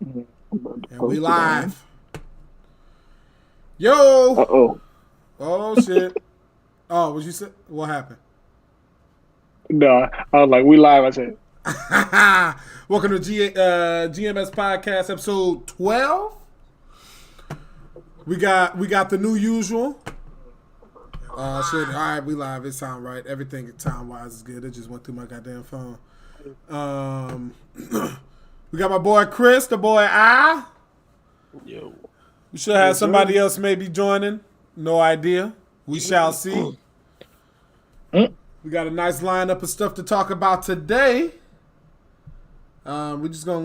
And we live. Yo! Uh-oh. Oh, shit. Oh, what you said? What happened? No, I was like, we live. I said, Welcome to GMS Podcast, episode 12. We got the new usual. Shit. All right, we live. It sound right. Everything time-wise is good. It just went through my goddamn phone. We got my boy Chris, the boy I. Yo. We should have somebody else maybe joining. No idea. We shall see. We got a nice lineup of stuff to talk about today. We're just gonna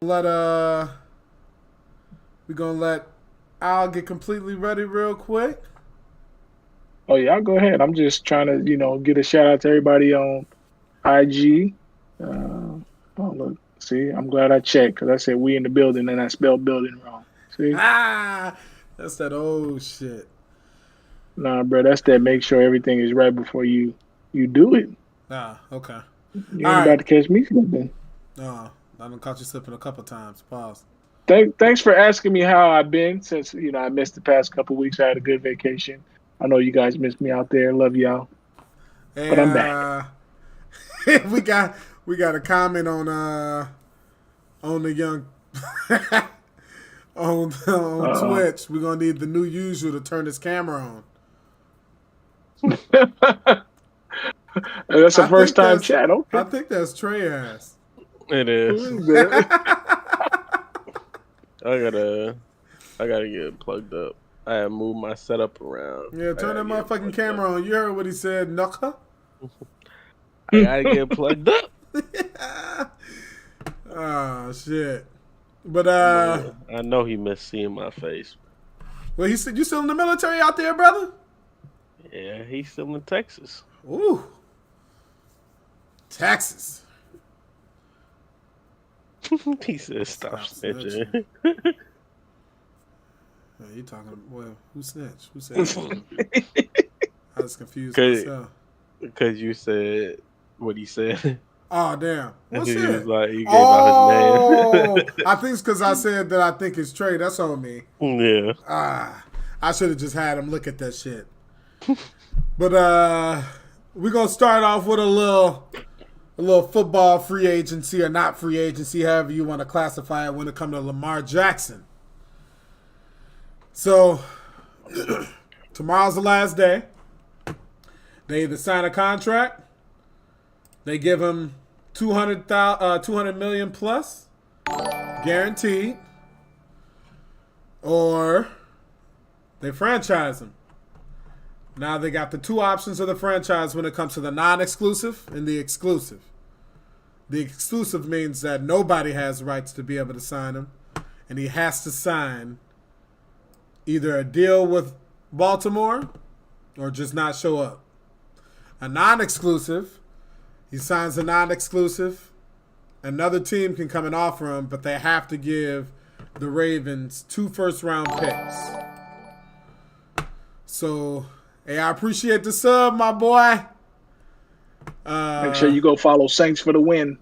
let Al get completely ready real quick. oh, yeah, go ahead. I'm just trying to, get a shout out to everybody on IG. Oh, look. See, I'm glad I checked because I said we in the building and I spelled building wrong. See? That's that old shit. Nah, bro, that's that make sure everything is right before you do it. Okay. You ain't about to catch me slipping. I done caught you slipping a couple times. Pause. Thanks for asking me how I've been since, I missed the past couple weeks. I had a good vacation. I know you guys missed me out there. Love y'all. And, but I'm back. we got a comment on the young on Twitch. We're gonna need the new usual to turn this camera on. That's a first time chat. Okay. I think that's Trey ass. It is. I gotta get plugged up. I have moved my setup around. Yeah, turn that motherfucking camera on. You heard what he said, Knuckle? I gotta get plugged up. Oh shit. But I know he missed seeing my face. Well, he said you still in the military out there, brother? Yeah, he's still in Texas. Ooh. Texas. He said stop snitching. You talking? Well, who snitched? Who said that? I was confused myself. Because you said what he said. Oh damn! What's he it? was like, he gave out his name. I think it's because I said that I think it's Trey. That's on me. Yeah. I should have just had him look at that shit. But we're gonna start off with a little football free agency or not free agency, however you want to classify it when it comes to Lamar Jackson. So tomorrow's the last day. They either sign a contract, they give him $200 million plus, guaranteed, or they franchise him. Now they got the two options of the franchise when it comes to the non-exclusive and the exclusive. The exclusive means that nobody has rights to be able to sign him, and he has to sign either a deal with Baltimore or just not show up. A non-exclusive, he signs a non-exclusive. Another team can come and offer him, but they have to give the Ravens 2 first-round picks. So, hey, I appreciate the sub, my boy. Make sure you go follow Saints for the win.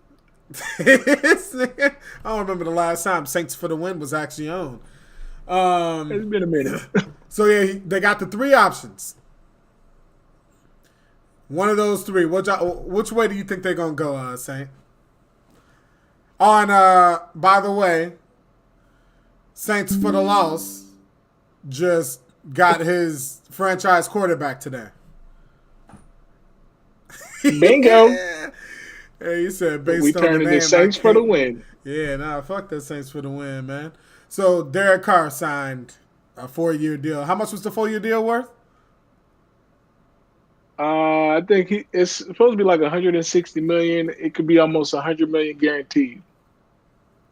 I don't remember the last time Saints for the win was actually on. It's been a minute. So, yeah, they got the 3 options. One of those 3. Which way do you think they're going to go, Saint? By the way, Saints for the loss just got his franchise quarterback today. Bingo. Hey, you said based we on the turned name. into Saints for the win. Yeah, nah, fuck that Saints for the win, man. So Derek Carr signed a 4-year deal. How much was the 4-year deal worth? I think it's supposed to be like $160 million. It could be almost $100 million guaranteed.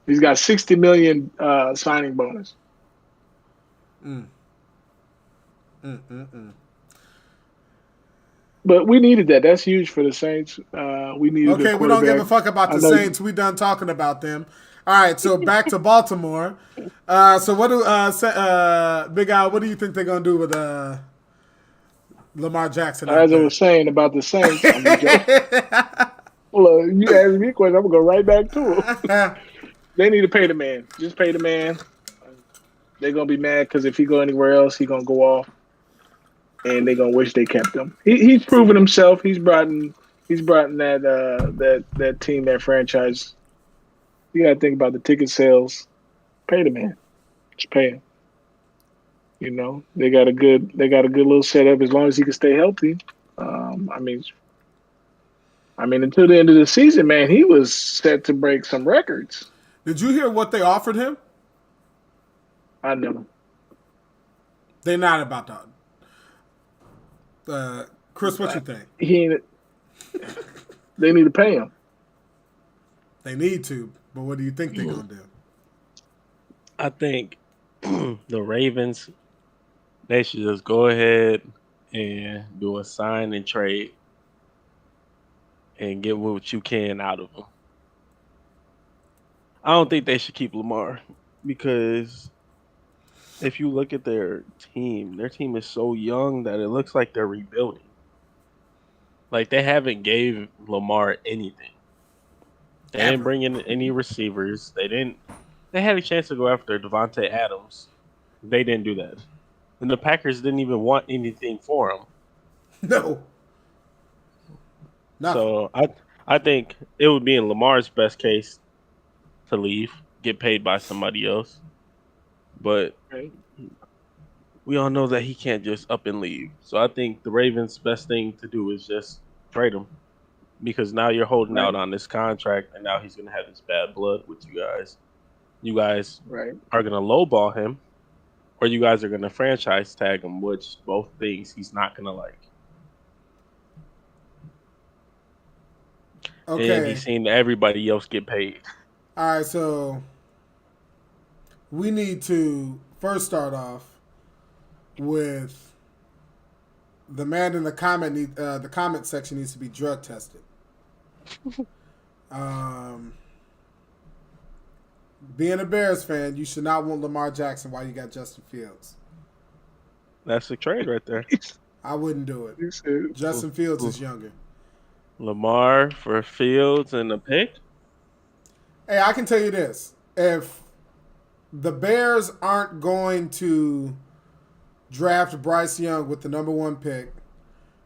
He's got $60 million signing bonus. But we needed that. That's huge for the Saints. We needed. Okay, we don't give a fuck about the Saints. We done talking about them. All right, so back to Baltimore. So what do Big Al? What do you think they're gonna do with Lamar Jackson? As I was saying about the Saints, well, you asked me a question. I'm gonna go right back to it. They need to pay the man. Just pay the man. They're gonna be mad because if he go anywhere else, he gonna go off, and they're gonna wish they kept him. He's proven himself. He's brought in that team, that franchise. You gotta think about the ticket sales. Pay the man. Just pay him. You know, they got a good little setup as long as he can stay healthy. Until the end of the season, man, he was set to break some records. Did you hear what they offered him? I know. They're not about that. Chris, what you think? They need to pay him. They need to, but what do you think they're gonna do? I think the Ravens, they should just go ahead and do a sign and trade and get what you can out of them. I don't think they should keep Lamar because if you look at their team is so young that it looks like they're rebuilding. Like they haven't gave Lamar anything. They didn't bring in any receivers. They had a chance to go after Devontae Adams. They didn't do that. And the Packers didn't even want anything for him. No. Nothing. So I think it would be in Lamar's best case to leave, get paid by somebody else. But we all know that he can't just up and leave. So I think the Ravens' best thing to do is just trade him. Because now you're holding out on this contract, and now he's going to have this bad blood with you guys. You guys are going to lowball him, or you guys are going to franchise tag him, which both things he's not going to like. Okay. And he's seen everybody else get paid. All right, so we need to first start off with the man in the comment section needs to be drug tested. Being a Bears fan, you should not want Lamar Jackson while you got Justin Fields. That's the trade right there. I wouldn't do it. Justin Fields is younger. Lamar for Fields and a pick? Hey, I can tell you this. If the Bears aren't going to draft Bryce Young with the number 1 pick,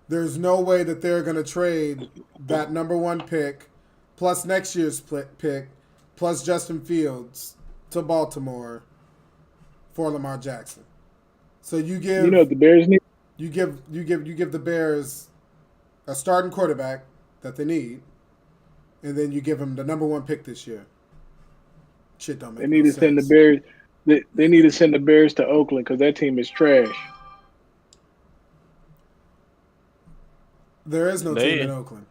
there's no way that they're going to trade that number 1 pick plus next year's pick plus Justin Fields to Baltimore for Lamar Jackson. So you give what the Bears need? You give the Bears a starting quarterback that they need, and then you give them the number 1 pick this year. Shit don't make They need no to send the sense. Bears. They need to send the Bears to Oakland because that team is trash. There is no team in Oakland.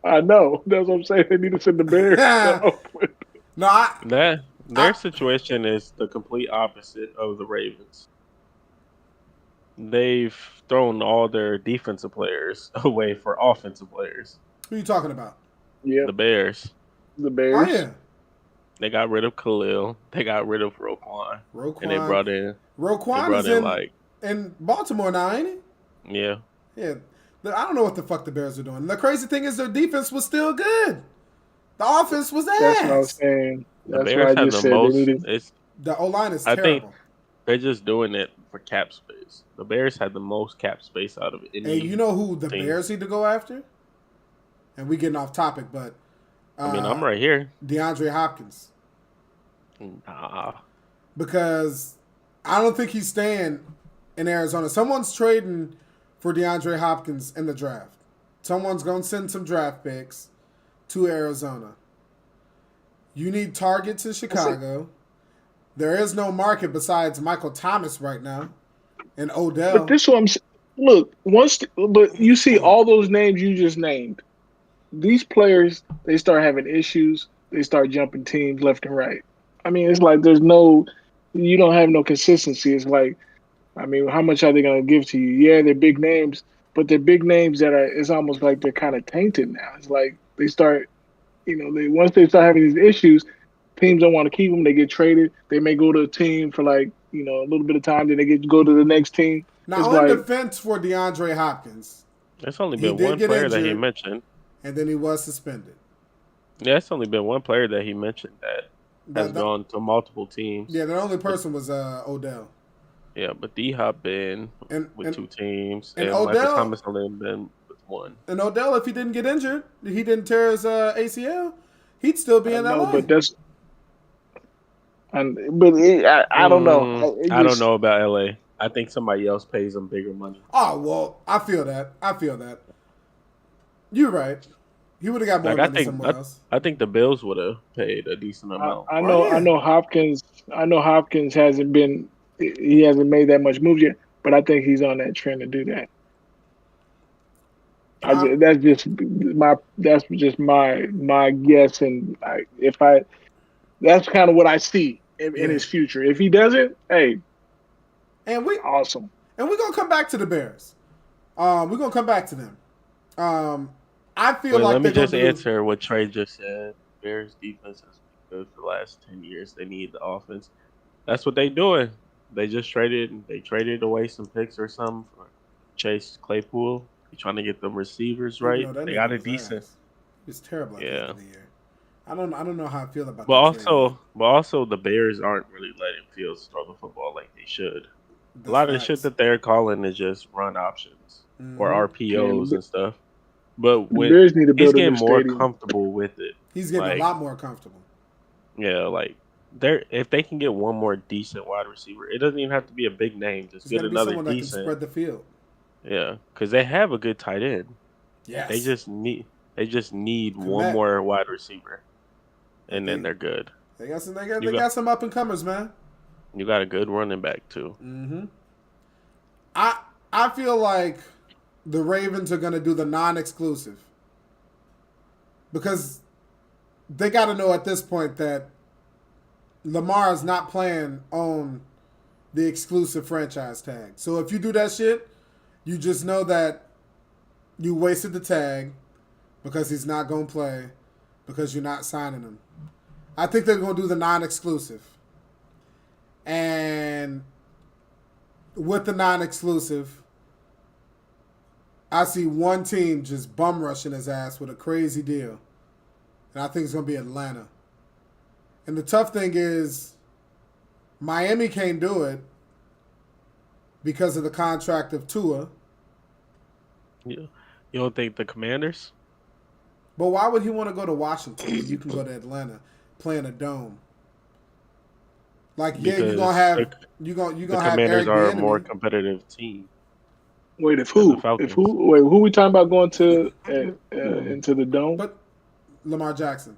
I know. That's what I'm saying. They need to send the Bears to Oakland. No, their situation is the complete opposite of the Ravens. They've thrown all their defensive players away for offensive players. Who are you talking about? Yeah, The Bears. the Bears. Oh, yeah. They got rid of Khalil. They got rid of Roquan. And they brought in in Baltimore now, ain't he? Yeah. Yeah. I don't know what the fuck the Bears are doing. The crazy thing is their defense was still good. The offense was ass. That's what I was saying. The Bears have the most. The O-line is I terrible. think they're just doing it for cap space. The Bears had the most cap space out of any. Hey, you know who the team. Bears need to go after? And we getting off topic, but I'm right here. DeAndre Hopkins. Nah. Because I don't think he's staying in Arizona. Someone's trading for DeAndre Hopkins in the draft. Someone's going to send some draft picks to Arizona. You need targets in Chicago. There is no market besides Michael Thomas right now and Odell. But this one, look, but you see all those names you just named. These players, they start having issues. They start jumping teams left and right. I mean, it's like you don't have no consistency. It's like, I mean, how much are they going to give to you? Yeah, they're big names, but they're big names it's almost like they're kind of tainted now. It's like they start, once they start having these issues, teams don't want to keep them. They get traded. They may go to a team for a little bit of time, then they go to the next team. Now, on defense for DeAndre Hopkins, there's only been one player that he mentioned. And then he was suspended. Yeah, it's only been one player that he mentioned that has gone to multiple teams. Yeah, the only person was Odell. Yeah, but D-Hop been with 2 teams, and Michael Odell, Thomas only been with 1. And Odell, if he didn't get injured, he didn't tear his ACL, he'd still be in LA. No, but that's. I don't know. I don't know about LA. I think somebody else pays him bigger money. Oh well, I feel that. You're right. He would have got more money somewhere else. I think the Bills would have paid a decent amount. I know Hopkins. I know Hopkins hasn't been. He hasn't made that much moves yet, but I think he's on that trend to do that. That's just my guess, and that's kind of what I see in his future. If he doesn't, hey, awesome. And we're gonna come back to the Bears. We're gonna come back to them. I feel like let me just answer what Trey just said. Bears defense has been good for the last 10 years. They need the offense. That's what they doing. They just traded away some picks or something for Chase Claypool. They're trying to get them receivers right. They got a decent. It's terrible at the end of the year. I don't know how I feel about. But also the Bears aren't really letting Fields throw the football like they should. A lot of the shit that they're calling is just run options or RPOs and stuff. But when he's getting more comfortable with it, he's getting a lot more comfortable. Yeah, like if they can get one more decent wide receiver, it doesn't even have to be a big name. Just get another decent. That can spread the field. Yeah, because they have a good tight end. Yes. They just need one more wide receiver, and then they're good. They got some up and comers, man. You got a good running back too. Mm-hmm. I feel like the Ravens are going to do the non-exclusive because they got to know at this point that Lamar is not playing on the exclusive franchise tag. So if you do that shit, you just know that you wasted the tag because he's not going to play because you're not signing him. I think they're going to do the non-exclusive. And with the non-exclusive, I see one team just bum rushing his ass with a crazy deal. And I think it's going to be Atlanta. And the tough thing is, Miami can't do it because of the contract of Tua. Yeah. You don't think the Commanders? But why would he want to go to Washington when you can go to Atlanta, play in a dome? Like, because you're gonna have the have Commanders Eric are Bieniemy. a more competitive team. Wait, who we talking about going to into the dome? But Lamar Jackson.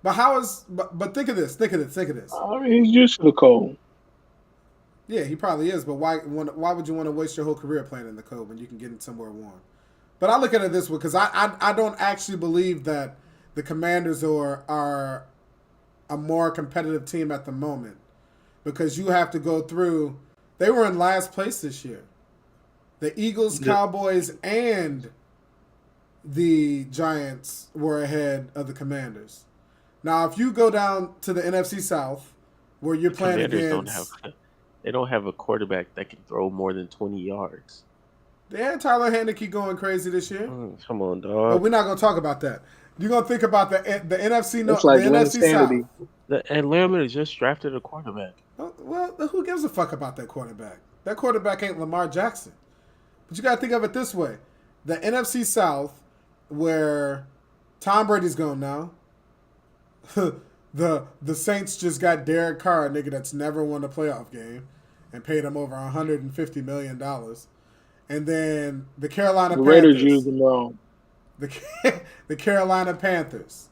But but think of this. I mean, he's used to the cold. Yeah, he probably is. But why would you want to waste your whole career playing in the cold when you can get in somewhere warm? But I look at it this way because I don't actually believe that the Commanders are a more competitive team at the moment because you have to go through. They were in last place this year. The Eagles, Cowboys, and the Giants were ahead of the Commanders. Now, if you go down to the NFC South, where you're playing against... They don't have a quarterback that can throw more than 20 yards. They had Tyler Heineke going crazy this year. Come on, dog. But we're not going to talk about that. You're going to think about the NFC North, like the NFC insanity. South. The Atlanta just drafted a quarterback. Well, who gives a fuck about that quarterback? That quarterback ain't Lamar Jackson. But you got to think of it this way. The NFC South, where Tom Brady's going now, the Saints just got Derek Carr, a nigga that's never won a playoff game, and paid him over $150 million. And then the Carolina Panthers. Raiders use them wrong. The Carolina Panthers.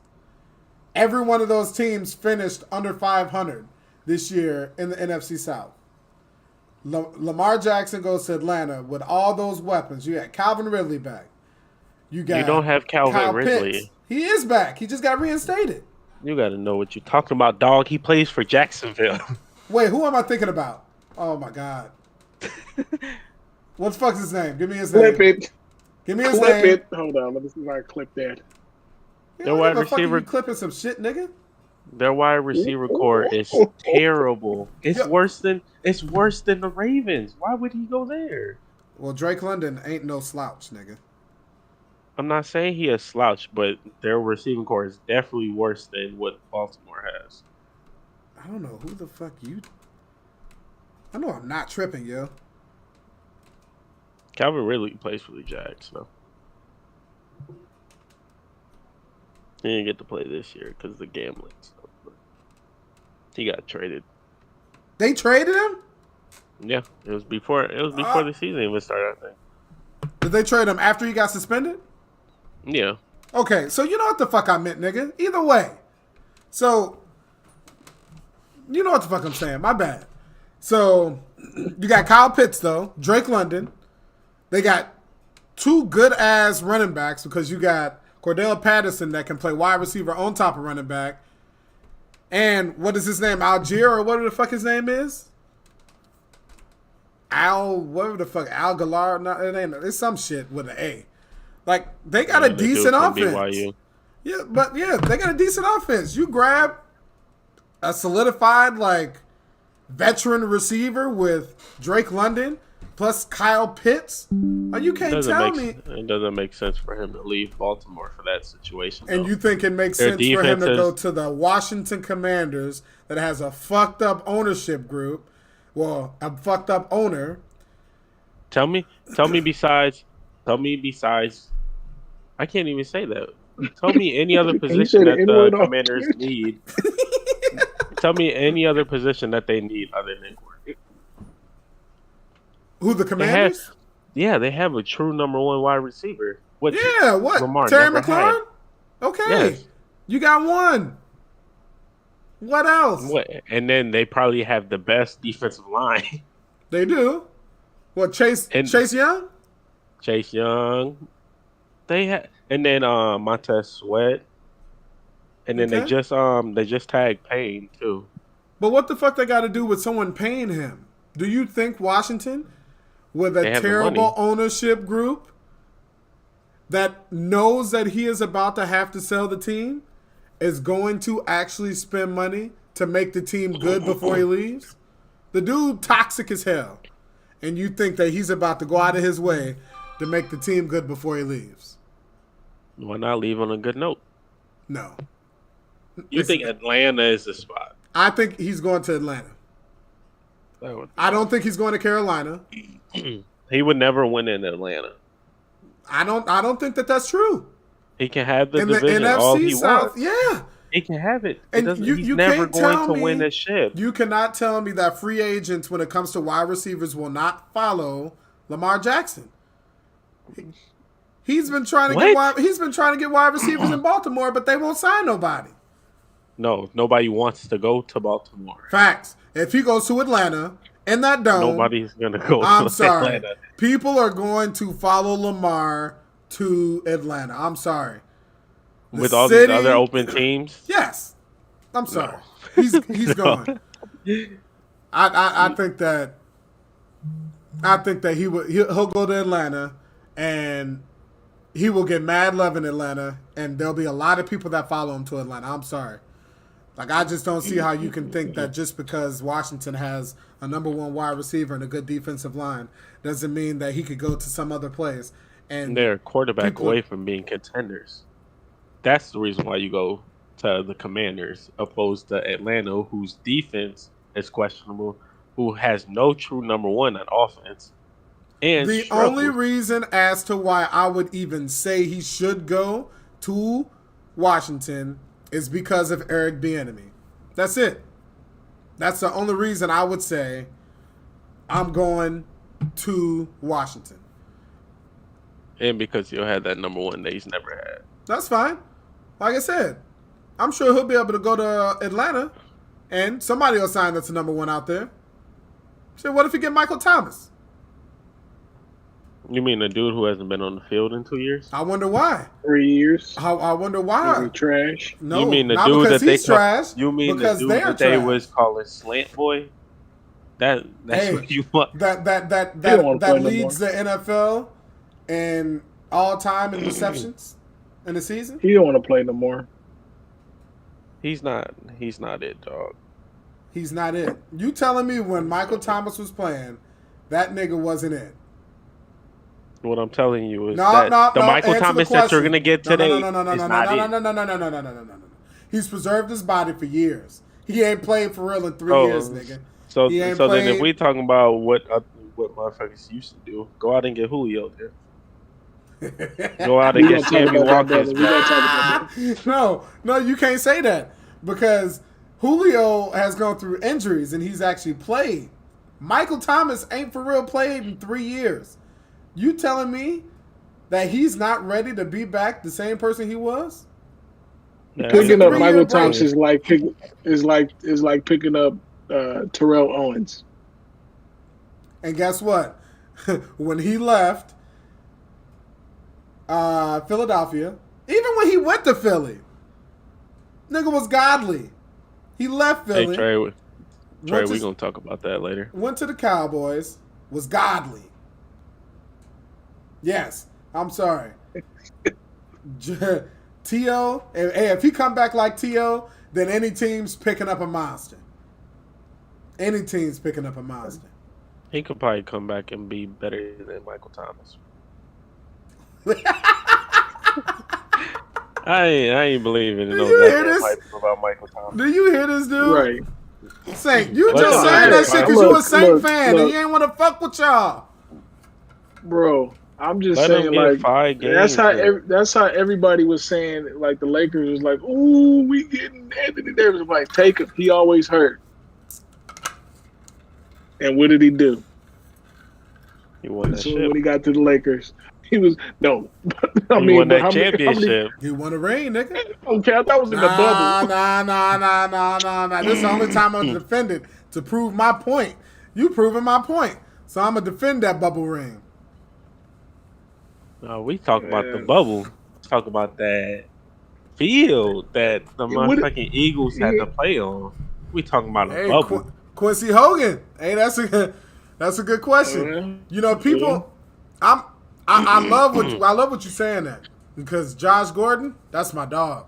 Every one of those teams finished under 500 this year in the NFC South. Lamar Jackson goes to Atlanta with all those weapons. You got Calvin Ridley back. You don't have Calvin Ridley. Pitts. He is back. He just got reinstated. You got to know what you're talking about, dog. He plays for Jacksonville. Wait, who am I thinking about? Oh, my God. What the fuck's his name? Give me his name. Clip it. Give me his name. Clip it. Hold on. Let me see if I clip that. Their wide receiver. You clipping some shit, nigga? Their wide receiver core is terrible. It's worse than the Ravens. Why would he go there? Well, Drake London ain't no slouch, nigga. I'm not saying he a slouch, but their receiving core is definitely worse than what Baltimore has. I don't know who the fuck you. I know I'm not tripping, yo. Calvin Ridley plays for the Jags, so he didn't get to play this year because of the gambling stuff. But he got traded. They traded him? Yeah, it was before the season even started, I think. Did they trade him after he got suspended? Yeah. Okay, so you know what the fuck I meant, nigga. Either way. So, you know what the fuck I'm saying. My bad. So, you got Kyle Pitts, though. Drake London. They got two good-ass running backs because you got Cordell Patterson that can play wide receiver on top of running back. And what is his name? Algier or whatever the fuck his name is? Whatever the fuck. Al Galar? No, it ain't. It's some shit with an A. Like, they got a decent offense. BYU. Yeah, but yeah, they got a decent offense. You grab a solidified, like, veteran receiver with Drake London plus Kyle Pitts. You can't tell me. It doesn't make sense for him to leave Baltimore for that situation. And you think it makes sense for him to go to the Washington Commanders that has a fucked up ownership group? Well, a fucked up owner. Tell me besides, I can't even say that. Tell me any other position that the Commanders need. Tell me any other position that they need other than quarterback. Who, the Commanders? They have a true number one wide receiver. What? Lamar Terry McLaurin? Okay. Yes. You got one. What else? And then they probably have the best defensive line. They do. What, Chase Young? Chase Young. And then Montez Sweat. And then they just tagged Payne too. But what the fuck they got to do with someone paying him? Do you think Washington, with a terrible ownership group that knows that he is about to have to sell the team, is going to actually spend money to make the team good before he leaves? The dude toxic as hell. And you think that he's about to go out of his way to make the team good before he leaves? Why not leave on a good note? No. You think Atlanta is the spot? I think he's going to Atlanta. I don't think he's going to Carolina. He would never win in Atlanta. I don't think that that's true. He can have the division NFC all he South, wants. Yeah. He can have it. And he's never going to win this ship. You cannot tell me that free agents, when it comes to wide receivers, will not follow Lamar Jackson. He's been trying to get wide receivers in Baltimore, but they won't sign nobody. No, nobody wants to go to Baltimore. Facts. If he goes to Atlanta in that dome, nobody's gonna go. I'm sorry. Atlanta. People are going to follow Lamar to Atlanta. I'm sorry. With all these other open teams? Yes. I'm sorry. No. He's going. I think that he'll go to Atlanta, and he will get mad love in Atlanta, and there'll be a lot of people that follow him to Atlanta. I'm sorry. Like, I just don't see how you can think that just because Washington has a number one wide receiver and a good defensive line doesn't mean that he could go to some other place. And they're a quarterback away from being contenders. That's the reason why you go to the Commanders opposed to Atlanta, whose defense is questionable, who has no true number one on offense. And the only reason as to why I would even say he should go to Washington is because of Eric Bieniemy. That's it. That's the only reason I would say I'm going to Washington. And because he'll have that number one that he's never had. That's fine. Like I said, I'm sure he'll be able to go to Atlanta and somebody will sign that's the number one out there. So what if you get Michael Thomas? You mean the dude who hasn't been on the field in 2 years? I wonder why. 3 years. I wonder why. Trash. No, you mean the not dude because that he's trash. You mean the dude that they was calling Slant Boy? That's what you want. That leads the NFL in all time in receptions in the season. He don't want to play no more. He's not it, dog. He's not it. You telling me when Michael Thomas was playing, that nigga wasn't it? What I'm telling you is the Michael Thomas that you're gonna get today is not it. No. He's preserved his body for years. He ain't played for real in 3 years, nigga. So He ain't then played. if we talking about what motherfuckers used to do, go out and get Julio then. Go out and get Sammy Watkins. No, you can't say that because Julio has gone through injuries and he's actually played. Michael Thomas ain't for real played in 3 years. You telling me that he's not ready to be back the same person he was? Yeah, Picking up Michael break. Thomas is like picking up Terrell Owens. And guess what? When he left Philadelphia, even when he went to Philly, nigga was godly. He left Philly. Hey, Trey, we gonna talk about that later. Went to the Cowboys, was godly. Yes, I'm sorry. T.O., if he come back like T.O., then any team's picking up a monster. Any team's picking up a monster. He could probably come back and be better than Michael Thomas. I ain't believing in no goddamn about Michael Thomas. Do you hear this, dude? Right. Saint, you just saying that shit because you a Saint fan and you ain't want to fuck with y'all. Bro, I'm just saying, like, 5 games, that's how everybody was saying, like, the Lakers was like, ooh, we getting Anthony Davis. Like, take him. He always hurt. And what did he do? He won that shit. When he got to the Lakers, he was he won that championship. He won a ring, nigga. Okay, I thought it was in the bubble. Nah. This is the only time I'm defending to prove my point. You proving my point, so I'm gonna defend that bubble ring. No, we talk about the bubble. Let's talk about that field that the motherfucking Eagles had to play on. We talking about a bubble. Quincy Hogan. Hey, that's a good question. You know, people. I love what you're saying that because Josh Gordon, that's my dog.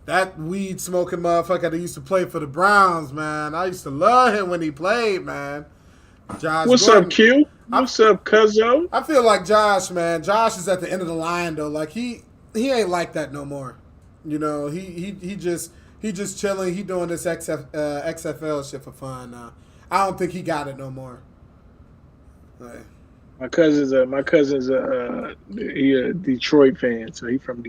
That weed smoking motherfucker that used to play for the Browns, man. I used to love him when he played, man. What's up, Q? What's up, Cuzzo? I feel like Josh, man. Josh is at the end of the line though. Like he ain't like that no more. You know, he just chilling. He doing this XFL shit for fun now. I don't think he got it no more. Like, my cousin's a Detroit fan, so he from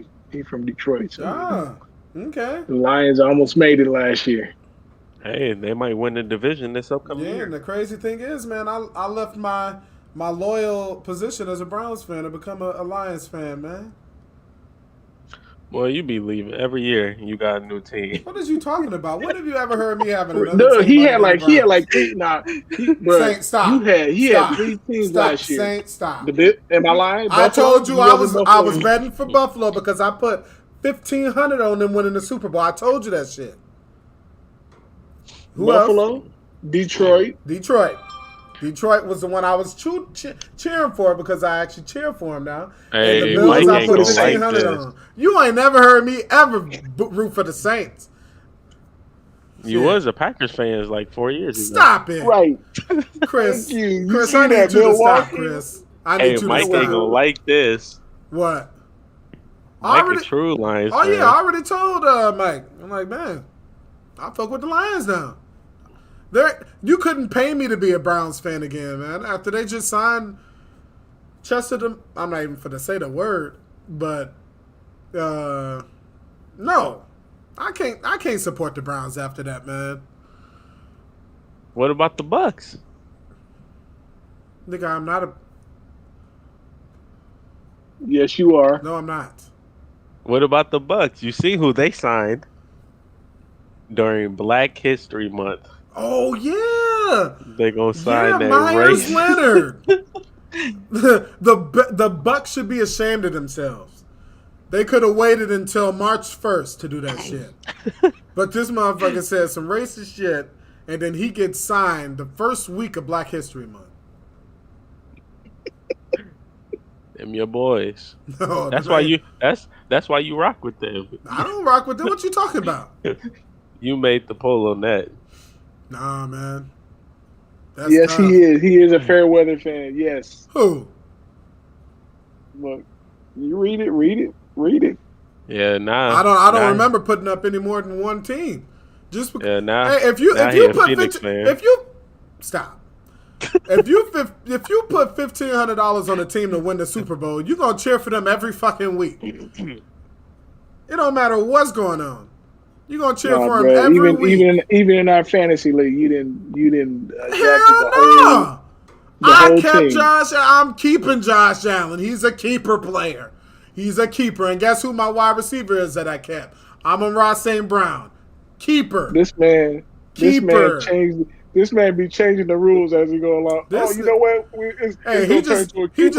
Detroit. So okay. The Lions almost made it last year. Hey, they might win the division this upcoming year. Yeah, and the crazy thing is, man, I left my loyal position as a Browns fan to become a Lions fan, man. Well, you be leaving every year. You got a new team. What is you talking about? When have you ever heard me having another no, team? he had like 8. Saint, stop. He had 3 teams last year. Saint, stop. Am I lying? I told you I was betting for Buffalo because I put $1,500 on them winning the Super Bowl. I told you that shit. Who Buffalo, else? Detroit. Detroit was the one I was cheering for because I actually cheer for him now. Hey, and the Bills I put $1,500 on. You ain't never heard me ever root for the Saints. You was a Packers fan like 4 years ago. Stop it. Right. Chris, you Chris, I need you to stop, Chris. I need you to Mike stop. ain't gonna like this. What? Mike a true Lions fan. Yeah, I already told Mike. I'm like, man, I fuck with the Lions now. You couldn't pay me to be a Browns fan again, man. After they just signed Chester, I'm not even finna say the word, but no, I can't support the Browns after that, man. What about the Bucks? Nigga, I'm not a. Yes, you are. No, I'm not. What about the Bucks? You see who they signed during Black History Month? Oh yeah, they gonna sign that Myers race. Leonard. the Bucks should be ashamed of themselves. They could have waited until March 1st to do that shit. But this motherfucker said some racist shit, and then he gets signed the first week of Black History Month. Them your boys. No, that's why you rock with them. I don't rock with them. What you talking about? You made the polo net. Nah, man. Yes, tough. He is. He is a fair weather fan. Yes. Who? Look, you read it. Yeah, nah. I don't remember putting up any more than one team. Just because, Yeah, now, hey, if you put Phoenix fan. if you stop. if you put $1,500 on a team to win the Super Bowl, you're gonna cheer for them every fucking week. It don't matter what's going on. You're gonna cheer for them every week. Even in our fantasy league, you didn't Hell no. team. I'm keeping Josh Allen. He's a keeper player. He's a keeper. And guess who my wide receiver is that I kept? Amon-Ra St. Brown. Keeper. This man be changing the rules as we go along. You know what? He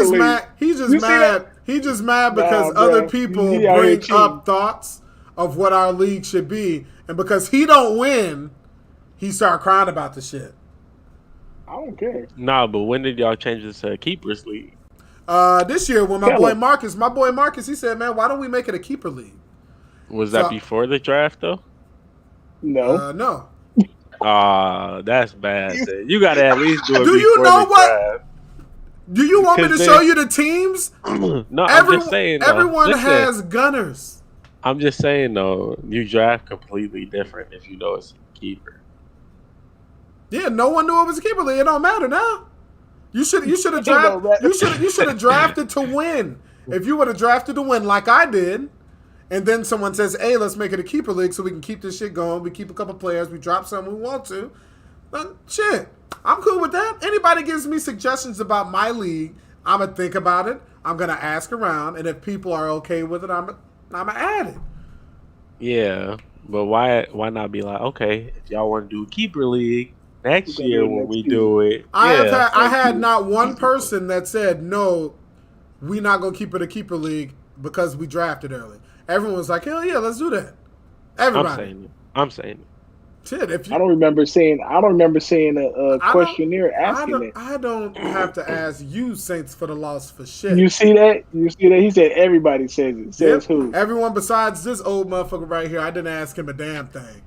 just mad because other people bring up thoughts of what our league should be, and because he don't win, he start crying about the shit. I don't care. Nah, but when did y'all change this to a keepers league? This year when my boy Marcus, he said, man, why don't we make it a keeper league? Was that before the draft though? No. No. That's bad. You got to at least do it. Do you know what? Draft. Do you want me to show you the teams? No, I'm just saying. Everyone has gunners. I'm just saying though, you draft completely different if you know it's a keeper. Yeah, no one knew it was a keeper league. It don't matter now. You should have drafted. You should have drafted to win. If you would have drafted to win like I did, and then someone says, "Hey, let's make it a keeper league so we can keep this shit going. We keep a couple players. We drop some we want to." Then shit, I'm cool with that. Anybody gives me suggestions about my league, I'm gonna think about it. I'm gonna ask around, and if people are okay with it, I'm gonna add it. Yeah, but why not be like, okay, if y'all want to do a keeper league next year when we do it? I had not one person that said no. We're not gonna keep it a keeper league because we drafted early. Everyone was like, hell yeah, let's do that. Everybody. I'm saying it. Shit, I don't remember seeing a questionnaire asking it. I don't have to ask you, Saints for the loss for shit. You see that? He said everybody says it. Says who? Everyone besides this old motherfucker right here. I didn't ask him a damn thing.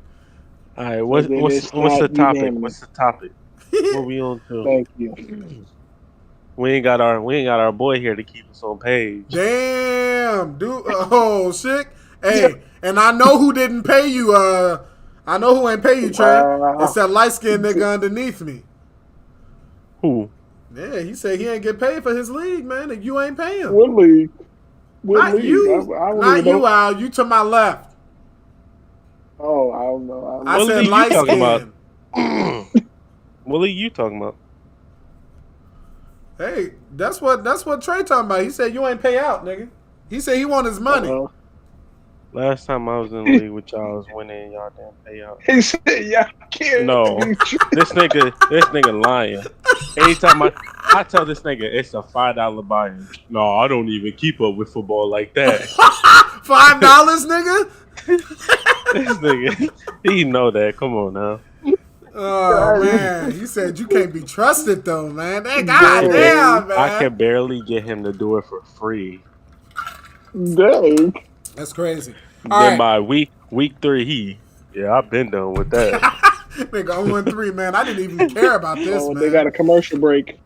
All right, what's the topic? What's the topic? What we on to? Thank you. We ain't got our boy here to keep us on page. Damn, dude. Oh shit. Hey, and I know who didn't pay you. I know who ain't pay you, Trey. It's that light skinned nigga underneath me. Who? Yeah, he said he ain't get paid for his league, man, and you ain't paying him. What league? Not you. Not you, Al. You to my left. Oh, I don't know. I said light skin. What league you talking about? Hey, that's what Trey talking about. He said you ain't pay out, nigga. He said he want his money. Uh-oh. Last time I was in the league with y'all, I was winning. Y'all didn't pay out. He said, "Y'all can't." No, this nigga lying. Anytime I tell this nigga it's a $5 buy-in. No, I don't even keep up with football like that. $5, nigga. This nigga, he know that. Come on now. Oh man, he said you can't be trusted though, man. Hey, goddamn, man. I can barely get him to do it for free. Dang. That's crazy. Then by week 3, I've been done with that. Nigga, 0-3, man. I didn't even care about this, man. They got a commercial break.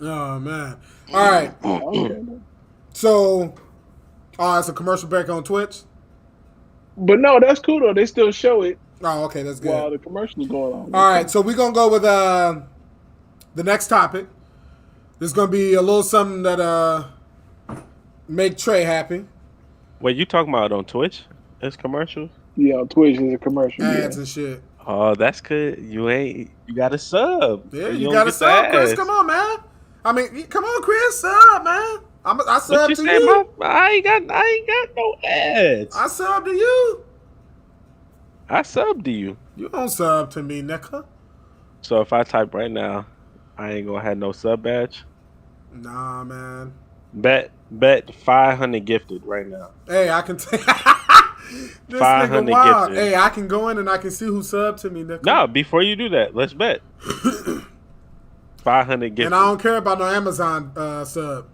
Oh man. All right. Okay. So, it's a commercial break on Twitch. But no, that's cool though. They still show it. Oh, okay, that's good. While the commercial's going on. All right, so we're gonna go with the next topic. There's gonna be a little something that make Trey happy. Wait, you talking about on Twitch? It's commercials? Yeah, on Twitch is a commercial. Ads and shit. Oh, that's good. You got a sub. Yeah, you got a sub, Chris. Come on, man. I mean, come on, Chris, sub, man. I sub to you. I ain't got no ads. I sub to you. I sub to you. You don't sub to me, nigga. So if I type right now, I ain't gonna have no sub badge. Nah, man. Bet 500 gifted right now. Hey, I can take this 500 nigga wild. gifted. Hey, I can go in and I can see who subbed to me, nigga. No, before you do that, let's bet. 500 gifted. And I don't care about no Amazon sub.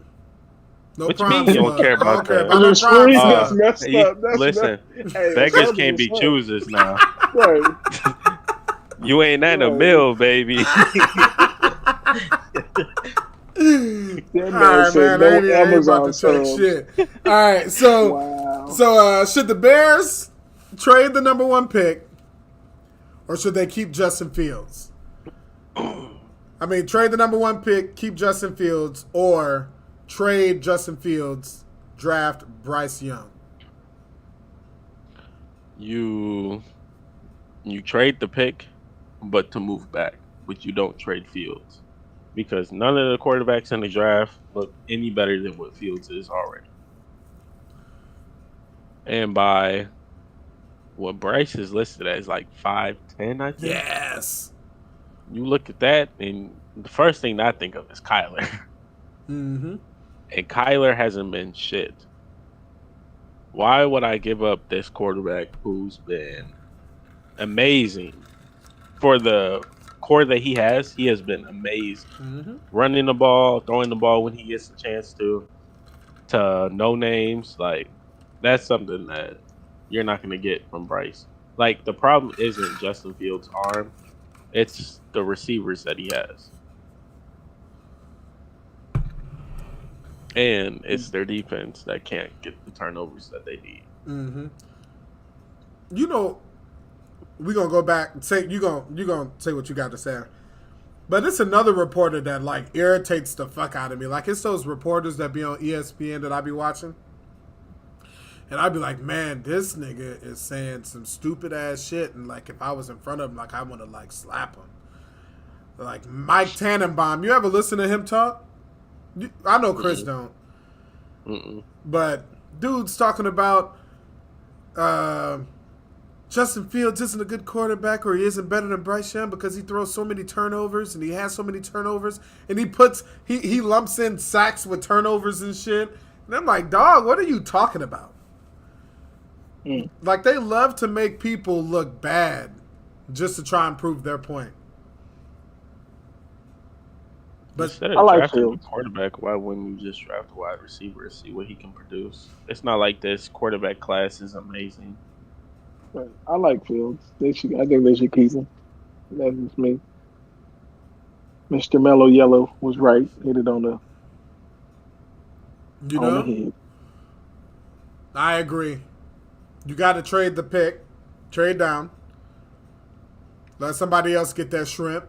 No what you mean you don't care about that? No Prime sub. That's messed up. Listen, beggars can't be choosers now. Right. You ain't at a mill, baby. All right, man. I ain't about to check shit. All right, so should the Bears trade the number 1 pick Or should they keep Justin Fields? I mean, trade the number 1 pick, keep Justin Fields, or trade Justin Fields, draft Bryce Young. You trade the pick, but to move back, but you don't trade Fields because none of the quarterbacks in the draft look any better than what Fields is already. And by what Bryce is listed as like 5'10", I think. Yes. You look at that, and the first thing that I think of is Kyler. Mm-hmm. And Kyler hasn't been shit. Why would I give up this quarterback who's been amazing? For the core that he has been amazing. Mm-hmm. Running the ball, throwing the ball when he gets a chance to no names. Like, that's something that you're not going to get from Bryce. Like, the problem isn't Justin Fields' arm. It's the receivers that he has. And it's their defense that can't get the turnovers that they need. Mm-hmm. You know, we're going to go back and say, you're gonna say what you got to say. But it's another reporter that, like, irritates the fuck out of me. Like, it's those reporters that be on ESPN that I be watching. And I'd be like, man, this nigga is saying some stupid-ass shit. And, like, if I was in front of him, like, I want to, like, slap him. Like, Mike Tannenbaum. You ever listen to him talk? I know Chris don't. But dude's talking about Justin Fields isn't a good quarterback, or he isn't better than Bryce Young because he throws so many turnovers and he has so many turnovers, and he lumps in sacks with turnovers and shit. And I'm like, dog, what are you talking about? Like, they love to make people look bad just to try and prove their point. But instead of drafting a quarterback, why wouldn't you just draft a wide receiver and see what he can produce? It's not like this quarterback class is amazing. I like Fields. I think they should keep him. That's just me. Mr. Mellow Yellow was right. Hit it on the head. I agree. You got to trade the pick, trade down, let somebody else get that shrimp,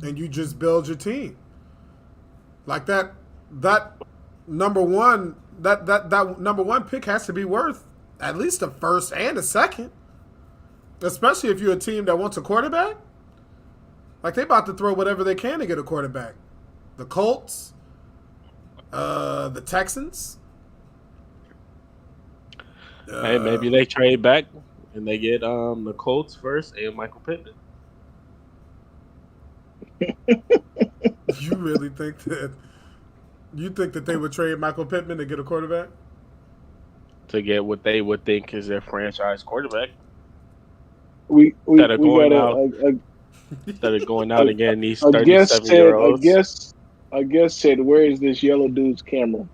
and you just build your team. Like that number one pick has to be worth at least a first and a second. Especially if you're a team that wants a quarterback. Like, they about to throw whatever they can to get a quarterback. The Colts, the Texans. Hey, maybe they trade back and they get the Colts first and Michael Pittman. You really think that? You think that they would trade Michael Pittman to get a quarterback? To get what they would think is their franchise quarterback. Instead of going out again, these 37-year-olds. A guest said, "Where is this yellow dude's camera?"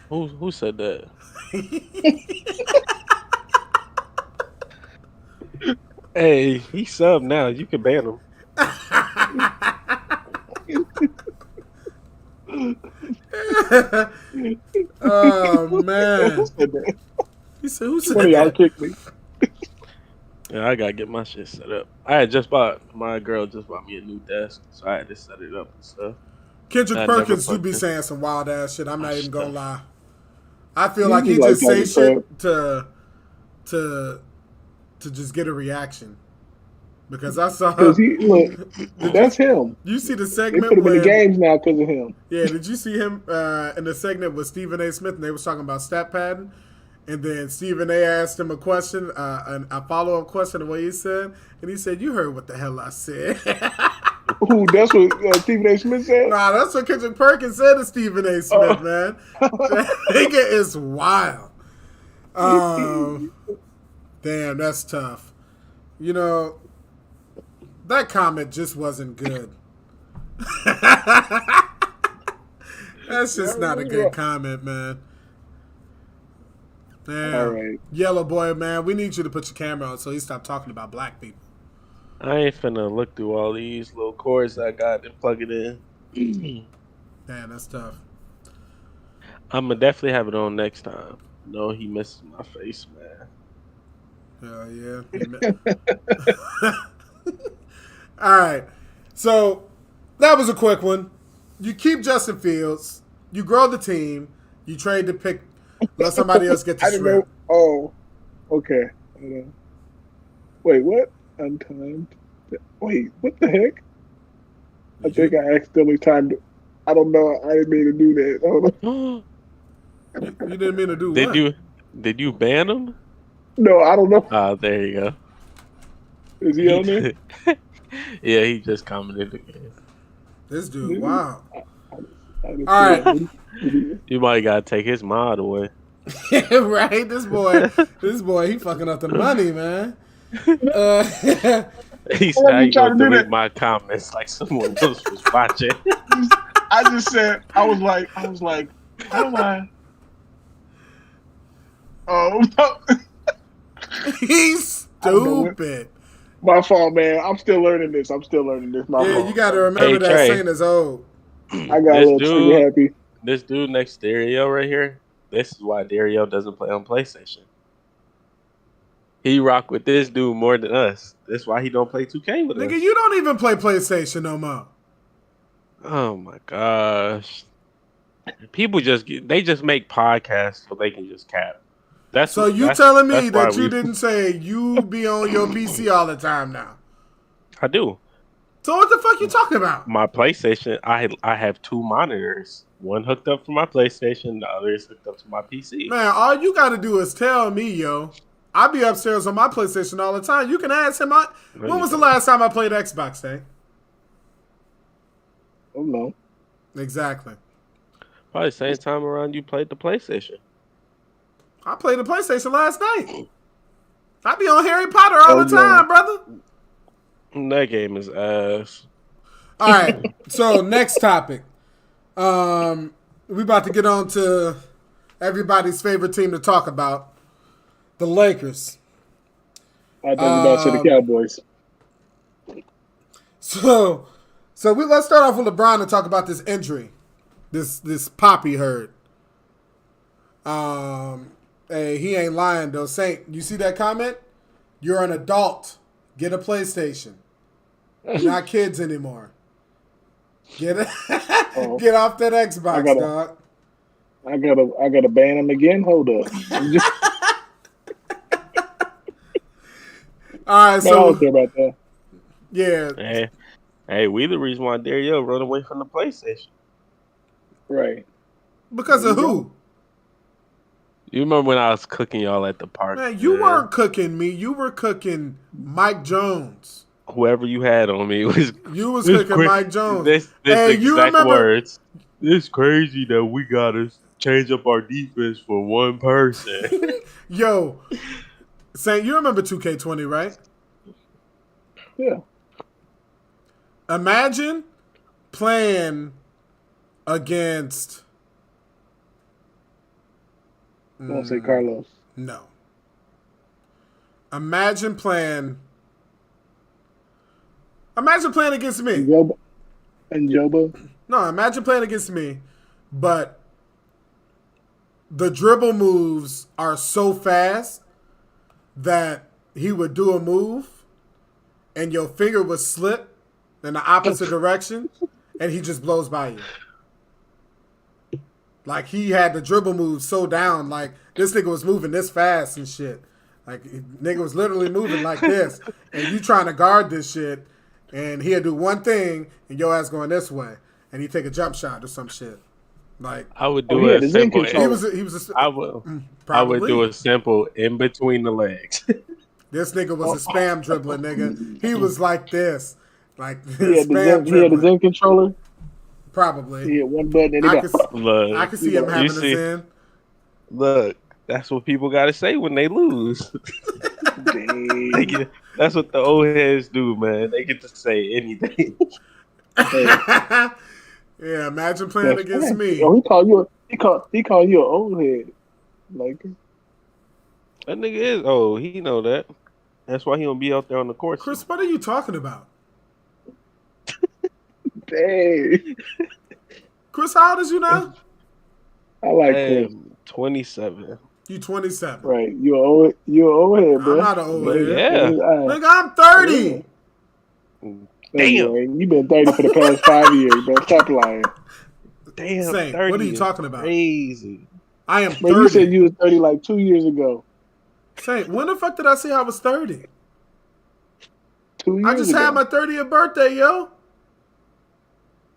Who said that? Hey, he subbed now. You can ban him. Oh man! Who said that? He said, "Who said One of y'all that?" kicked me. Yeah, I gotta get my shit set up. My girl just bought me a new desk, so I had to set it up and stuff. Kendrick Perkins do be saying some wild ass shit. I'm not even gonna lie. I feel like he just say shit to just get a reaction. Because I saw that's him. You see the segment? They put him in the games now because of him. Yeah, did you see him in the segment with Stephen A. Smith, and they was talking about stat padding, and then Stephen A. asked him a question, a follow up question of what he said, and he said, "You heard what the hell I said." Ooh, that's what Stephen A. Smith said? Nah, that's what Kendrick Perkins said to Stephen A. Smith, man. That nigga is wild. Damn, that's tough. You know, that comment just wasn't good. That's just not a good comment, man. Damn. All right. Yellow boy, man, we need you to put your camera on so you stop talking about black people. I ain't finna look through all these little cords I got and plug it in. Damn, that's tough. I'm gonna definitely have it on next time. No, he misses my face, man. Yeah. All right. So that was a quick one. You keep Justin Fields. You grow the team. You trade to pick. Let somebody else get the I didn't know. shrimp. Oh, okay. Wait, what? Untimed. Wait, what the heck? I think I accidentally timed it. I don't know. I didn't mean to do that. Hold on. You didn't mean to do Did what? you ban him? No, I don't know. Ah, there you go. Is he on there? Yeah, he just commented again. This dude, wow. All right. You might gotta take his mod away. Right? This boy, he fucking up the money, man. He Why said, "How you you trying gonna to do delete that? my comments like someone else was watching?" I just said. I was like, how do I? Oh, He's I don't know what- stupid. my fault, man. I'm still learning this. My Yeah, fault. you got to remember Hey, that Trey. Saint is old. I got a little trigger happy. This dude next to Dario right here. This is why Dario doesn't play on PlayStation. He rock with this dude more than us. That's why he don't play 2K with Nigga, us. you don't even play PlayStation no more. Oh my gosh. People just make podcasts so they can just cap. So you telling me that you didn't say you be on your PC all the time now? I do. So what the fuck you talking about? My PlayStation, I have two monitors. One hooked up for my PlayStation, the other is hooked up to my PC. Man, all you got to do is tell me, yo. I be upstairs on my PlayStation all the time. You can ask him. When was the last time I played Xbox, eh? Oh no. Exactly. Probably the same time around you played the PlayStation. I played the PlayStation last night. I be on Harry Potter all the time, brother. That game is ass. All right. So next topic. We about to get on to everybody's favorite team to talk about. The Lakers. I thought you about to say the Cowboys. So let's start off with LeBron and talk about this injury. This pop he heard. Hey, he ain't lying though. Saint, you see that comment? You're an adult. Get a PlayStation. You're not kids anymore. Get off that Xbox, dog. I gotta ban him again. Hold up. All right, I don't care about that. Yeah. Hey, we the reason why Dario run away from the PlayStation. Right. Because of who? You remember when I was cooking y'all at the park? Man, you weren't cooking me. You were cooking Mike Jones. Whoever you had on me was cooking Mike Jones. This Hey, exact you remember, words. It's crazy that we gotta change up our defense for one person. Yo, Saint, you remember 2K20, right? Yeah. Imagine playing against. Don't say Carlos. No. Imagine playing against me. And Joba? No, imagine playing against me, but the dribble moves are so fast that he would do a move and your finger would slip in the opposite direction and he just blows by you. Like, he had the dribble move so down, like, this nigga was moving this fast and shit. Like, nigga was literally moving like this, and you trying to guard this shit, and he'd do one thing, and your ass going this way, and he'd take a jump shot or some shit. Like, I would do a simple. he was a I would do a simple in between the legs. This nigga was a spam dribbler, nigga. He was like this, like He had spam the dribbler. Zen controller. Probably. He had one button and I could see him having a Zen. Look, that's what people got to say when they lose. That's what the old heads do, man. They get to say anything. Yeah, imagine playing against me. Oh, he called you an old head. Like, That nigga is old. He know that. That's why he don't be out there on the court. Chris, what are you talking about? dang. Chris, how old is you now? I like Chris. 27. You 27. Right. You're an old head, bro. I'm not an old But head. yeah. Nigga, I'm 30. Damn. You've been 30 for the past 5 years, bro. Stop lying. Damn. Saint, 30 what are you is talking about? crazy. I am 30. Bro, you said you was 30 like 2 years ago. Saint, when the fuck did I say I was 30? 2 years I just ago. had my 30th birthday, yo.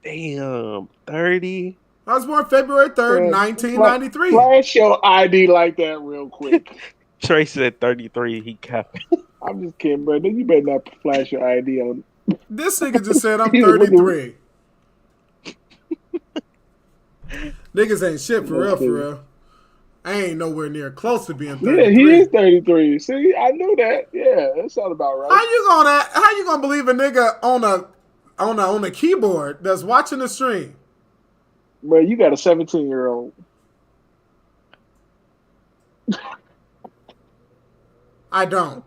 Damn. 30. I was born February 3rd, Man, 1993. Flash your ID like that real quick. Trey said 33. He capped. I'm just kidding, bro. You better not flash your ID on. This nigga just said I'm What the- 33. Niggas ain't shit for real, for real. I ain't nowhere near close to being 33. Yeah, he is 33. See, I knew that. Yeah, that sounds about right. How you gonna believe a nigga on a keyboard that's watching the stream? Bro, you got a 17-year-old. I don't.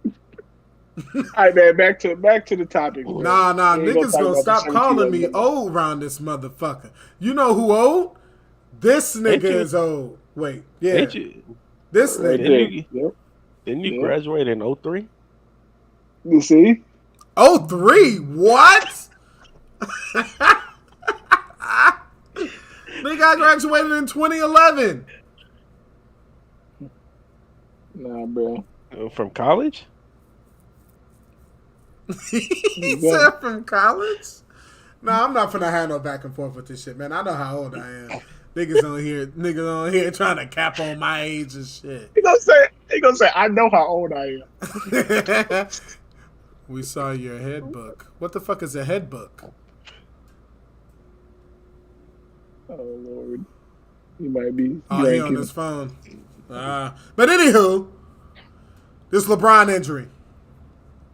All right, man. Back to the topic. Bro. Nah, We ain't niggas talk gonna about stop the calling me 17-year-old. old around this motherfucker. You know who old? This nigga Ain't you? is old. Wait, yeah. Didn't you, This Right nigga. there. Yep. didn't you Yeah. graduate in 03? You see? 03? What? Nigga, I graduated in 2011. Nah, bro. From college? He said from college? Nah, I'm not finna have no back and forth with this shit, man. I know how old I am. Niggas on here trying to cap on my age and shit. He gonna say, I know how old I am. We saw your head book. What the fuck is a head book? Oh Lord, he might be. Oh, he on his phone. But anywho, this LeBron injury.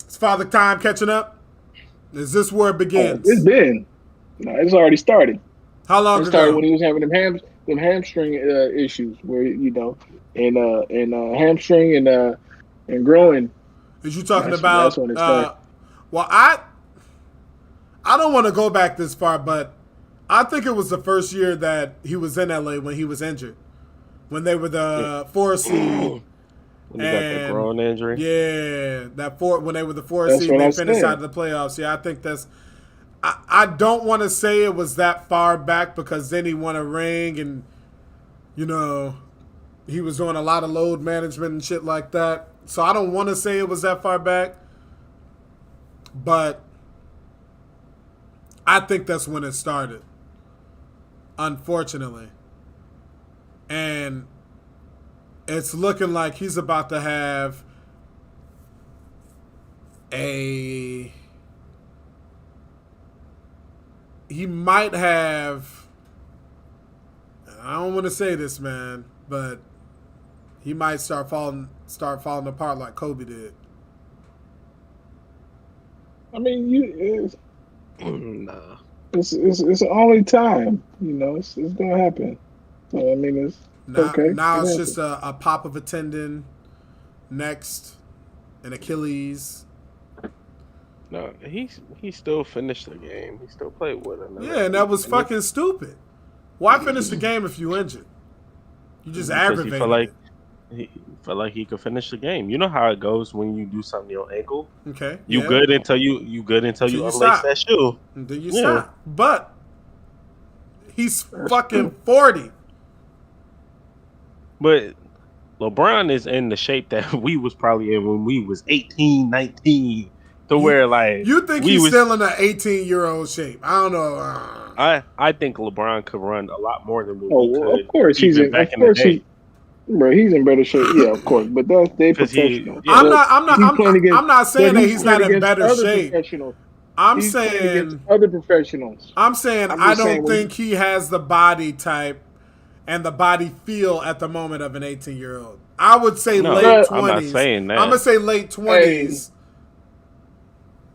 Is Father Time catching up? Is this where it begins? It's been. No, it's already started. How long It started ago? when he was having them hamstring issues, where and hamstring and growing. Is you talking That's about? when it started. Well, I don't want to go back this far, but I think it was the first year that he was in LA when he was injured, when they were the 4 seed. When he got that groin injury? Yeah, when they were the 4 That's seed, what they I finished said. out of the playoffs. Yeah, I think that's. I don't want to say it was that far back because then he won a ring and, he was doing a lot of load management and shit like that. So I don't want to say it was that far back, but I think that's when it started, unfortunately. And it's looking like he's about to have he might have, I don't want to say this, man, but he might start falling apart like Kobe did. I mean, Nah. it's only time. It's gonna happen. So I mean, it's okay. Now it's just a pop of a tendon, next, an Achilles. No, he still finished the game. He still played with him. Yeah, and that was fucking stupid. Why finish the game if you injured? You just aggravated. He felt like he could finish the game. You know how it goes when you do something to your ankle. Okay. You good until you unlace stop. that shoe. And then you stop. But he's fucking 40. But LeBron is in the shape that we was probably in when we was 18, 19. To where like you think he's still in an 18-year-old shape? I don't know. I think LeBron could run a lot more than what we could. Of course he's in. Of course he's in better shape. Yeah, of course. But they professional. I'm not saying that he's not in better shape. I'm saying other professionals. I don't think he has the body type and the body feel at the moment of an 18-year-old. I would say late 20s. I'm not saying that. I'm gonna say late 20s.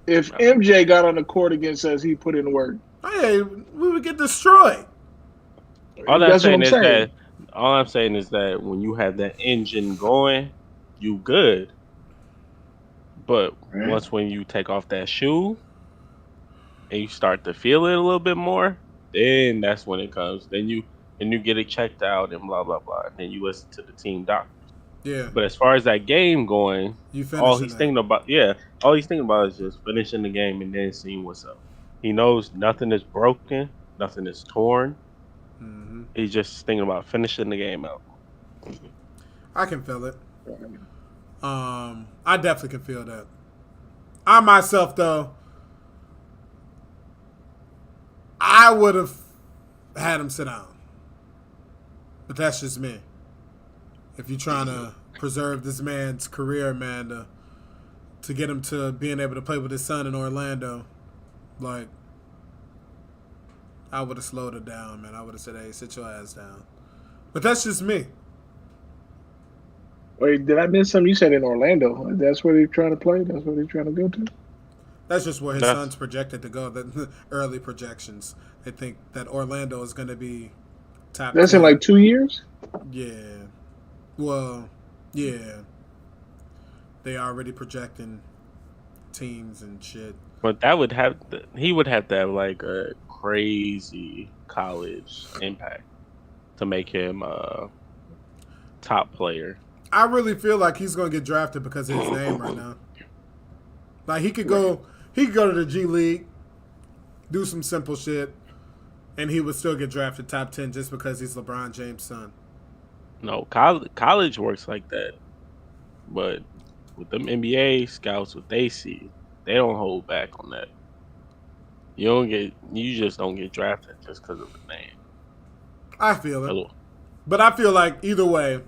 If MJ got on the court against us, he put in work. Hey, we would get destroyed. All I'm saying is that when you have that engine going, you good. But once when you take off that shoe and you start to feel it a little bit more, then that's when it comes. Then and you get it checked out and blah blah blah. And then you listen to the team doctors. Yeah. But as far as that game going, You all finishing he's that. thinking about, all he's thinking about is just finishing the game and then seeing what's up. He knows nothing is broken, nothing is torn. Mm-hmm. He's just thinking about finishing the game out. I can feel it. I definitely can feel that. I myself, though, I would have had him sit down. But that's just me. If you're trying to preserve this man's career, man, to get him to being able to play with his son in Orlando, like, I would have slowed it down, man. I would have said, hey, sit your ass down. But that's just me. Wait, did I miss something? You said in Orlando. That's where they're trying to play? That's where they're trying to go to? That's just where his son's projected to go. The early projections. They think that Orlando is going to be top 10. That's in like 2 years? Yeah. Well, yeah. They already projecting teams and shit. But he would have to have like a crazy college impact to make him a top player. I really feel like he's going to get drafted because of his name right now. Like he could go to the G League, do some simple shit, and he would still get drafted top 10 just because he's LeBron James' son. No, college works like that. But with them NBA scouts, what they see, they don't hold back on that. You just don't get drafted just because of the name. I feel it. But I feel like either way,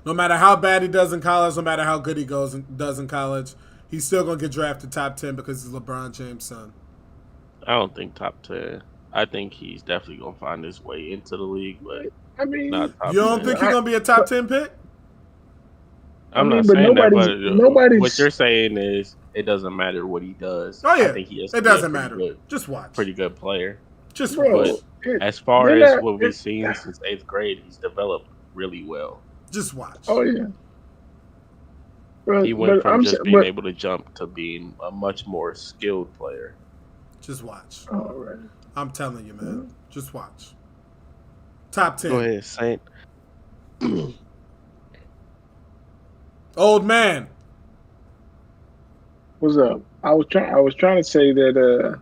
no matter how bad he does in college, no matter how good he does in college, he's still going to get drafted top 10 because he's LeBron James' son. I don't think top 10. I think he's definitely going to find his way into the league, but I mean, not top you don't 10. think he's going to be a top 10 pick? I'm not saying that, but nobody's... what you're saying is it doesn't matter what he does. Oh, yeah. I think it doesn't matter. Just watch. Pretty good player. Just watch. But as far as what we've seen since 8th grade, he's developed really well. Just watch. Oh, yeah. He went from just being able to jump to being a much more skilled player. Just watch. All right. I'm telling you, man. Just watch. Top 10. Go ahead, Saint. Old man. What's up? I was trying to say that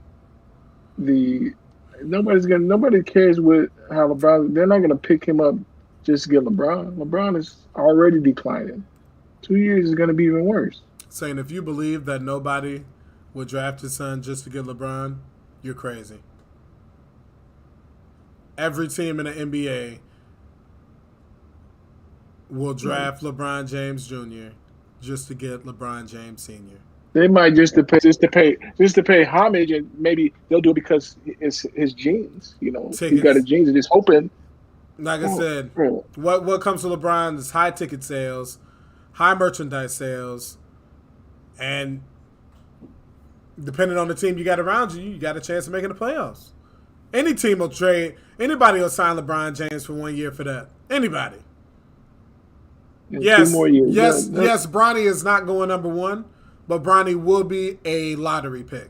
nobody cares how LeBron. They're not gonna pick him up just to get LeBron. LeBron is already declining. 2 years is gonna be even worse. Saying if you believe that nobody would draft his son just to get LeBron, you're crazy. Every team in the NBA will draft LeBron James Jr. just to get LeBron James Sr. They might just to pay homage, and maybe they'll do it because it's his genes. You know, he got his genes, and just hoping. Like I said, what comes to LeBron is high ticket sales, high merchandise sales, and depending on the team you got around you, you got a chance of making the playoffs. Any team will trade. Anybody will sign LeBron James for 1 year for that. Anybody. Yes, 2 more years. Yes. Bronny is not going number 1, but Bronny will be a lottery pick.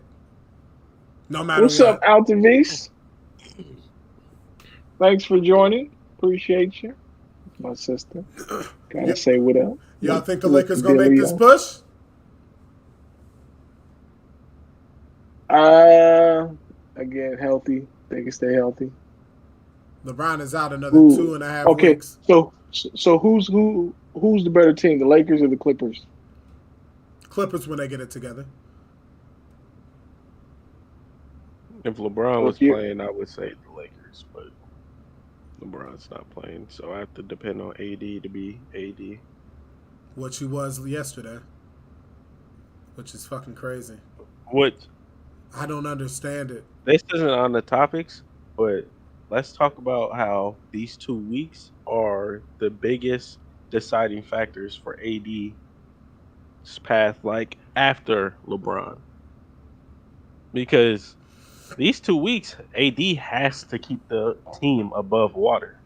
No matter What's up, Altavis? Thanks for joining. Appreciate you. My sister. Gotta say what up. Y'all think the Lakers gonna make this push? Again, healthy. They can stay healthy. LeBron is out another 2.5 weeks. So who's the better team, the Lakers or the Clippers? Clippers when they get it together. If LeBron was playing, I would say the Lakers, but LeBron's not playing, so I have to depend on AD to be AD. Which he was yesterday. Which is fucking crazy. I don't understand it. This isn't on the topics, but let's talk about how these 2 weeks are the biggest deciding factors for AD's path, like after LeBron. Because these 2 weeks, AD has to keep the team above water.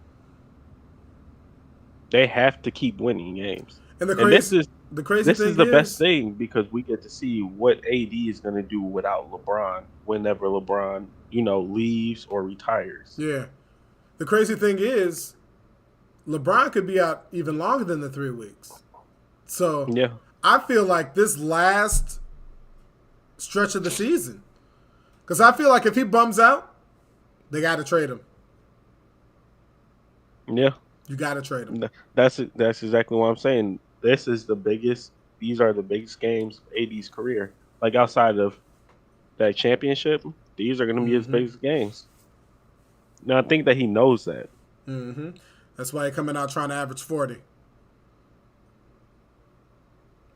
They have to keep winning games. And this is the best thing because we get to see what AD is going to do without LeBron whenever LeBron, leaves or retires. Yeah. the crazy thing is, LeBron could be out even longer than the 3 weeks. So Yeah. I feel like this last stretch of the season, because I feel like if he bums out, they got to trade him. Yeah. You got to trade him. That's exactly what I'm saying. This is the biggest. These are the biggest games of AD's career. Like outside of that championship, these are going to be his biggest games. Now I think that he knows that. Mm-hmm. That's why he's coming out trying to average 40.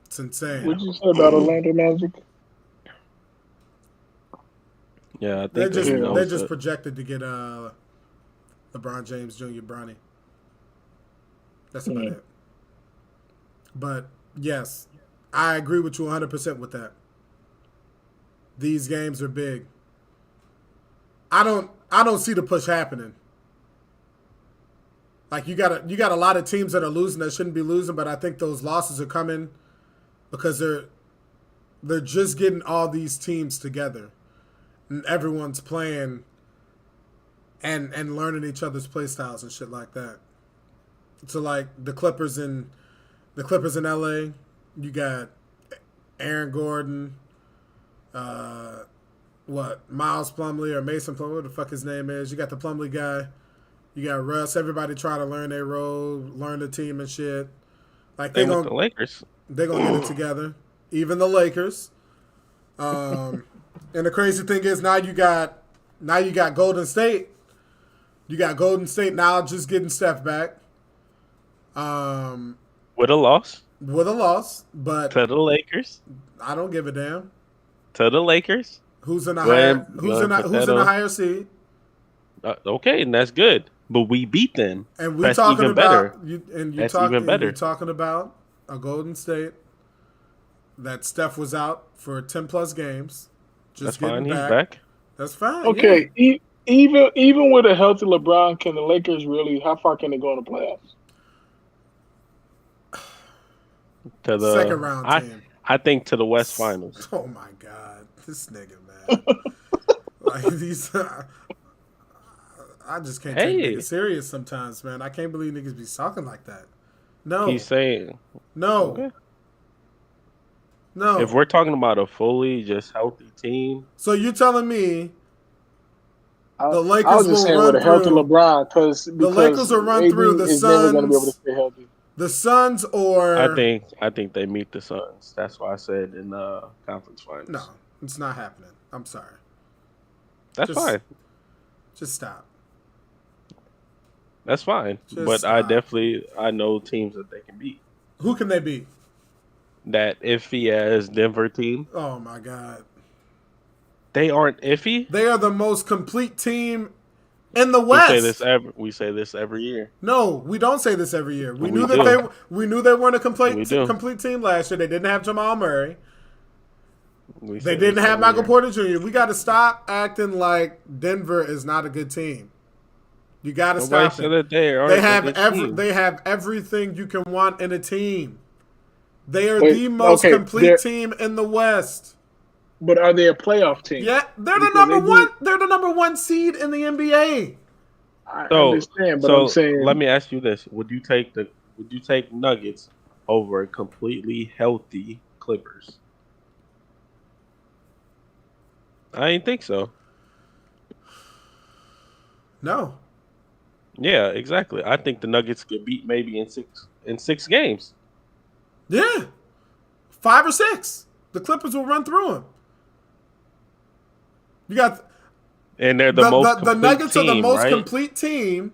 It's insane. What'd you say about Orlando Magic? Yeah, I think They're just projected to get LeBron James Jr. Bronny. That's about it. But yes, I agree with you 100% with that. These games are big. I don't see the push happening. Like you got a lot of teams that are losing that shouldn't be losing, but I think those losses are coming because they're just getting all these teams together. And everyone's playing and learning each other's play styles and shit like that. So like the Clippers in LA, you got Aaron Gordon, Miles Plumlee or Mason Plumlee, what the fuck his name is. You got the Plumlee guy. You got Russ. Everybody trying to learn their role, learn the team and shit. Like the Lakers. They're gonna get it together. Even the Lakers. And the crazy thing is now you got Golden State. You got Golden State now just getting Steph back. With a loss. But to the Lakers. I don't give a damn. To the Lakers. Who's in a higher seed? Okay, and that's good. But we beat them. And we're that's talking even about better. That's even better. You're talking about a Golden State that Steph was out for 10 plus games. That's fine. He's back. That's fine. Okay, yeah. Even with a healthy LeBron, can the Lakers really? How far can they go in the playoffs? To the second round team. I think to the West Finals. Oh my God, this nigga, man! Like these, I just can't take niggas serious sometimes, man. I can't believe niggas be talking like that. No, he's saying no. Okay. No. If we're talking about a fully just healthy team, so you're telling me the Lakers I was just saying with a healthy LeBron because the Lakers will run through the Suns. Never going to be able to stay healthy. The Suns or I think they meet the Suns. That's why I said in the conference finals. No, it's not happening. I'm sorry. That's fine. Just stop. That's fine. But stop. I know teams that they can beat. Who can they beat? That iffy as Denver team. Oh my God. They aren't iffy. They are the most complete team in the West. We say this every year. No, we don't say this every year. We knew they weren't a complete team last year. They didn't have Jamal Murray. They didn't have Michael Porter Jr. We got to stop acting like Denver is not a good team. You got to stop it. They have everything you can want in a team. They are the most complete team in the West. But are they a playoff team? Yeah, they're the number one. They're the number one seed in the NBA. I understand, but I'm saying. Let me ask you this: Would you take Nuggets over completely healthy Clippers? I didn't think so. No. Yeah, exactly. I think the Nuggets could beat maybe in six games. Yeah, 5 or 6. The Clippers will run through them. You got, and they're the Nuggets team, are the most right? complete team,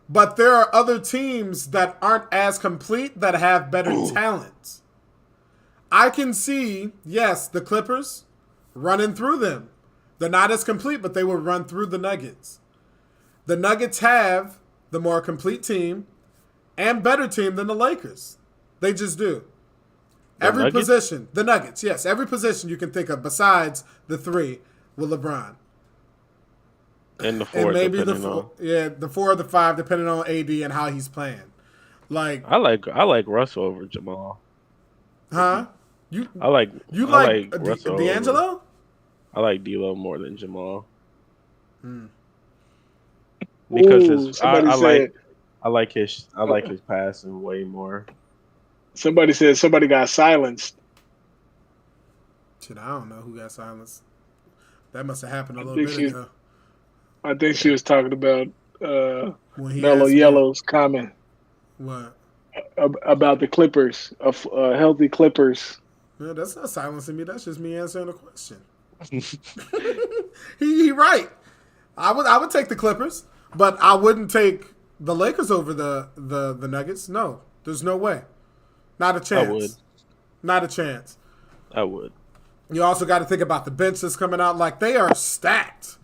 but there are other teams that aren't as complete that have better talent. I can see, yes, the Clippers running through them. They're not as complete, but they will run through the Nuggets. The Nuggets have the more complete team and better team than the Lakers. They just do. Every position, the Nuggets, yes, every position you can think of besides the 3 with LeBron. And the 4, and maybe the 4 or the 5, depending on AD and how he's playing. Like I like Russell over Jamal. Huh? I like Russell D'Angelo? Over. I like D'Lo more than Jamal. because somebody said. I like his passing way more. Somebody said somebody got silenced. Shit, I don't know who got silenced. That must have happened a little bit ago. I think she was talking about When Mellow Yellow's comment. What? About the Clippers, of healthy Clippers. No, that's not silencing me. That's just me answering the question. he right. I would take the Clippers, but I wouldn't take the Lakers over the Nuggets. No, there's no way. Not a chance. I would. Not a chance. I would. You also got to think about the bench that's coming out. Like, they are stacked.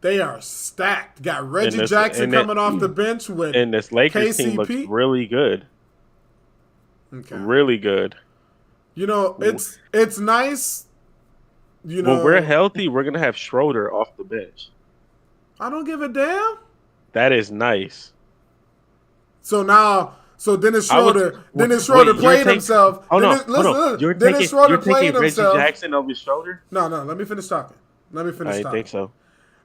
They are stacked. Got Reggie Jackson coming off the bench with and this Lakers KCP. team looks really good. Okay. Really good. You know, it's nice. You know, when we're healthy, we're gonna have Schroeder off the bench. I don't give a damn. That is nice. So Dennis Schroeder played himself. Oh no, Dennis Schroeder played Reggie himself. Jackson over Schroeder? No, let me finish talking. I didn't think so.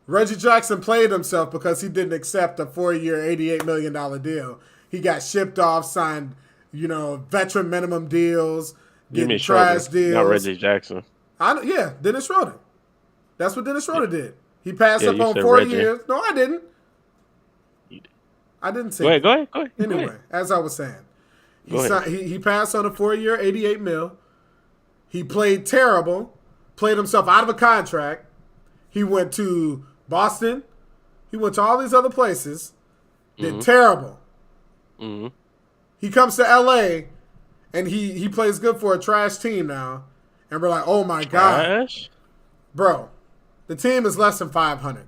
Reggie Jackson played himself because he didn't accept a 4-year, $88 million deal. He got shipped off, signed, veteran minimum deals, getting trash deals. Not Reggie Jackson. Dennis Schroeder. That's what Dennis Schroeder did. He passed up on 4 years. No, I didn't. You did. I didn't say Go ahead. Anyway, as I was saying, he passed on a 4-year, $88 million. He played terrible, played himself out of a contract. He went to Boston. He went to all these other places. Did terrible. Mm-hmm. He comes to L.A., and he plays good for a trash team now. And we're like, oh, my God. Bro, the team is less than 500.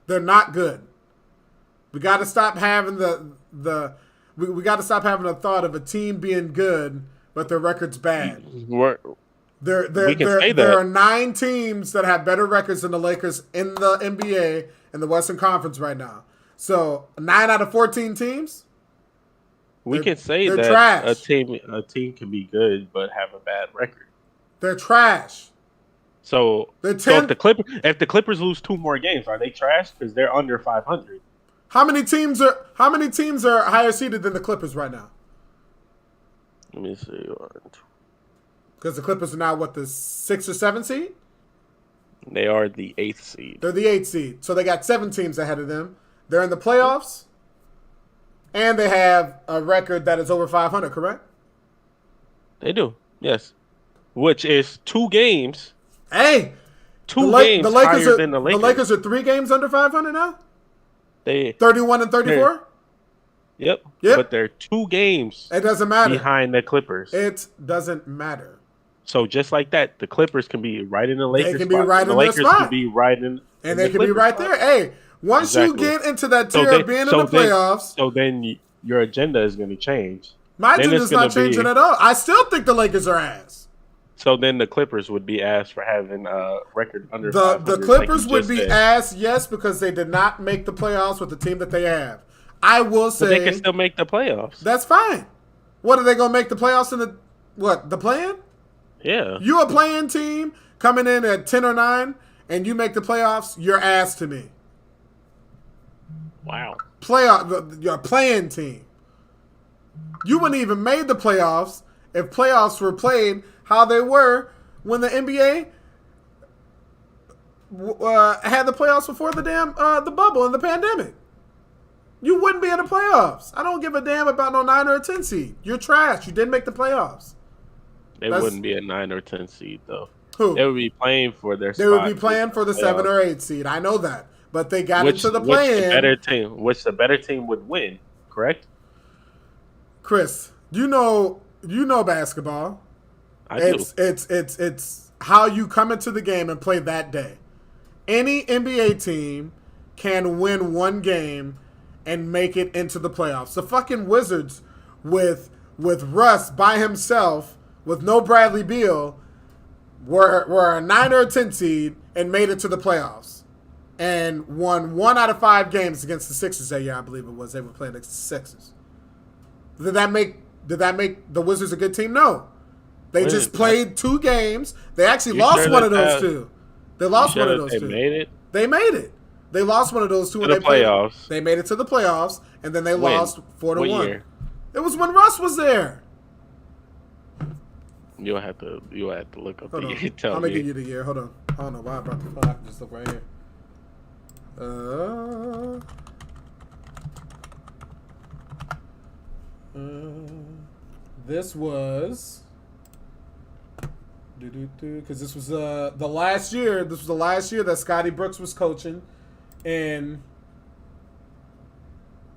They're not good. We got to stop having we got to stop having the thought of a team being good, but their record's bad. There are 9 teams that have better records than the Lakers in the NBA and the Western Conference right now. So 9 out of 14 teams. We can say that trash. a team can be good but have a bad record. They're trash. So if the Clippers lose 2 more games, are they trash because they're under 500? How many teams are higher seeded than the Clippers right now? Let me see. Because the Clippers are now the 6th or 7th seed? They are the 8th seed. They're the 8th seed. So they got 7 teams ahead of them. They're in the playoffs. And they have a record that is over 500, correct? They do, yes. Which is 2 games. Hey! 2 games higher than the Lakers. The Lakers are 3 games under 500 now? They 31 and 34? Yep. But they're 2 games. It doesn't matter. Behind the Clippers. It doesn't matter. So just like that, the Clippers can be right in the Lakers. They can be right in their spot. The Lakers can be right in. And they can be right there. Hey, once you get into that tier of being in the playoffs. So then your agenda is going to change. My agenda is not changing at all. I still think the Lakers are ass. So then the Clippers would be ass for having a record under 500. The Clippers would be ass, yes, because they did not make the playoffs with the team that they have. I will say. But they can still make the playoffs. That's fine. What, are they going to make the playoffs in the play-in? Yeah. You a play-in team coming in at 10 or 9 and you make the playoffs, you're ass to me. Wow. Your play-in team. You wouldn't even made the playoffs if playoffs were played how they were when the NBA had the playoffs before the the bubble and the pandemic. You wouldn't be in the playoffs. I don't give a damn about no 9 or a 10 seed. You're trash. You didn't make the playoffs. They wouldn't be a 9 or 10 seed though. Who? They would be playing for their. They would be playing for the 7 or 8 seed. I know that, but they got into the play-in. Which the better team would win. Correct. Chris, you know basketball. I do. It's how you come into the game and play that day. Any NBA team can win 1 game and make it into the playoffs. The fucking Wizards with Russ by himself with no Bradley Beal were a 9 or a 10 seed and made it to the playoffs and won 1 out of 5 games against the Sixers that year, I believe it was. They were playing against the Sixers. Did that make the Wizards a good team? No. They just played 2 games. They actually lost one of those 2. They lost one of those 2. They made it? They made it. They lost one of those two To when the they played. playoffs. They made it to the playoffs, and then they When? lost 4-1. What year? It was when Russ was there. You'll have to look up Hold the on. year. Tell I'm me. gonna give you the year. Hold on. I don't know why I brought the phone. I can just look right here. This was because this was the last year. This was the last year that Scotty Brooks was coaching, and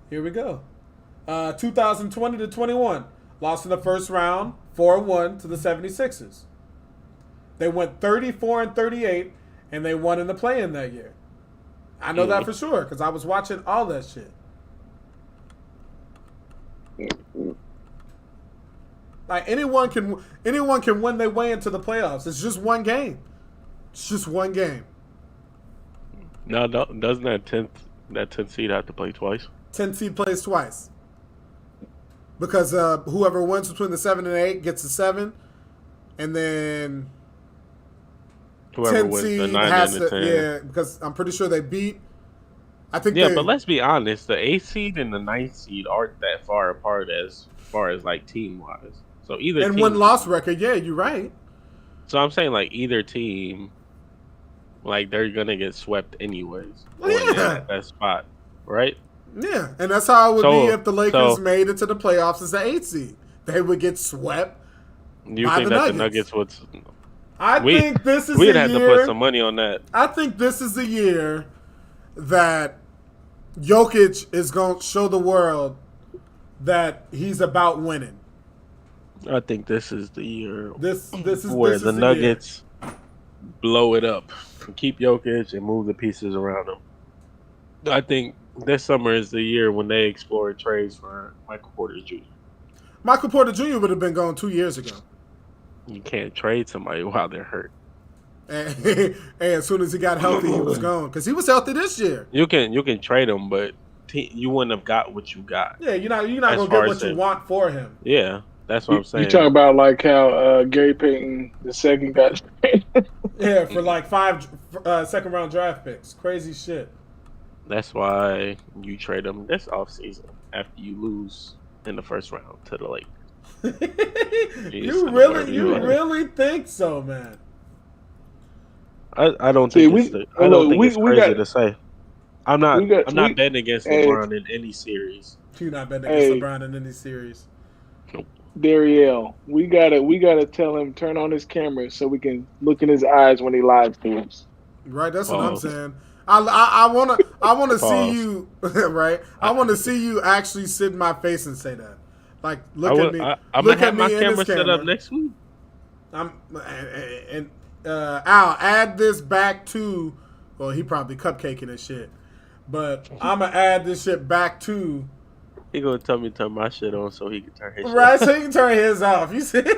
here we go. 2020 to 21, lost in the first round, 4-1 to the 76ers. They went 34-38, and they won in the play-in that year. I know that for sure because I was watching all that shit. Like anyone can win their way into the playoffs. It's just one game. It's just one game. No, doesn't that 10th seed have to play twice? 10 seed plays twice. Because whoever wins between the 7 and 8 gets the 7, and then Whoever 10 wins seed the 9 has and the to 10. yeah. Because I'm pretty sure they beat. I think Yeah, they, but let's be honest. The 8th seed and the 9th seed aren't that far apart as far as like team wise. So either and team, win-loss record. Yeah, you're right. So I'm saying like either team, like they're gonna get swept anyways. Well, going in yeah. at that spot, right? Yeah, and that's how it would be if the Lakers so- made it to the playoffs as the 8th seed. They would get swept. You By think the that the Nuggets. Nuggets would? I think this is We'd the have year. to put some money on that. I think this is the year that Jokic is going to show the world that he's about winning. I think this is the year This is where this the is Nuggets blow it up, keep Jokic and move the pieces around him. I think this summer is the year when they explore trades for Michael Porter Jr. Michael Porter Jr. would have been gone 2 years ago. You can't trade somebody while they're hurt. And as soon as he got healthy, he was gone because he was healthy this year. You can trade him, but you wouldn't have got what you got. Yeah, you're not As gonna get far what as you it- want for him. Yeah, that's what I'm saying. You talk about like how Gary Payton II got traded. Yeah, for like 5 second round draft picks. Crazy shit. That's why you trade him this offseason after you lose in the first round to the Lakers. You really think so, man? I don't See, think it's crazy to say. I'm not betting against LeBron in any series. You're not betting against LeBron in any series. Dariel, we gotta tell him turn on his camera so we can look in his eyes when he live streams. Right, that's what I'm Pause. saying. I wanna see Pause. you right. I want to see you actually sit in my face and say that. Like, look at me. I'm Look gonna have at my me in camera this set camera. up next week. Al, add this back to. Well, he probably cupcaking and shit, but I'm gonna add this shit back to. He gonna tell me to turn my shit on so he can turn his Right, shit so you can turn his off. You see? But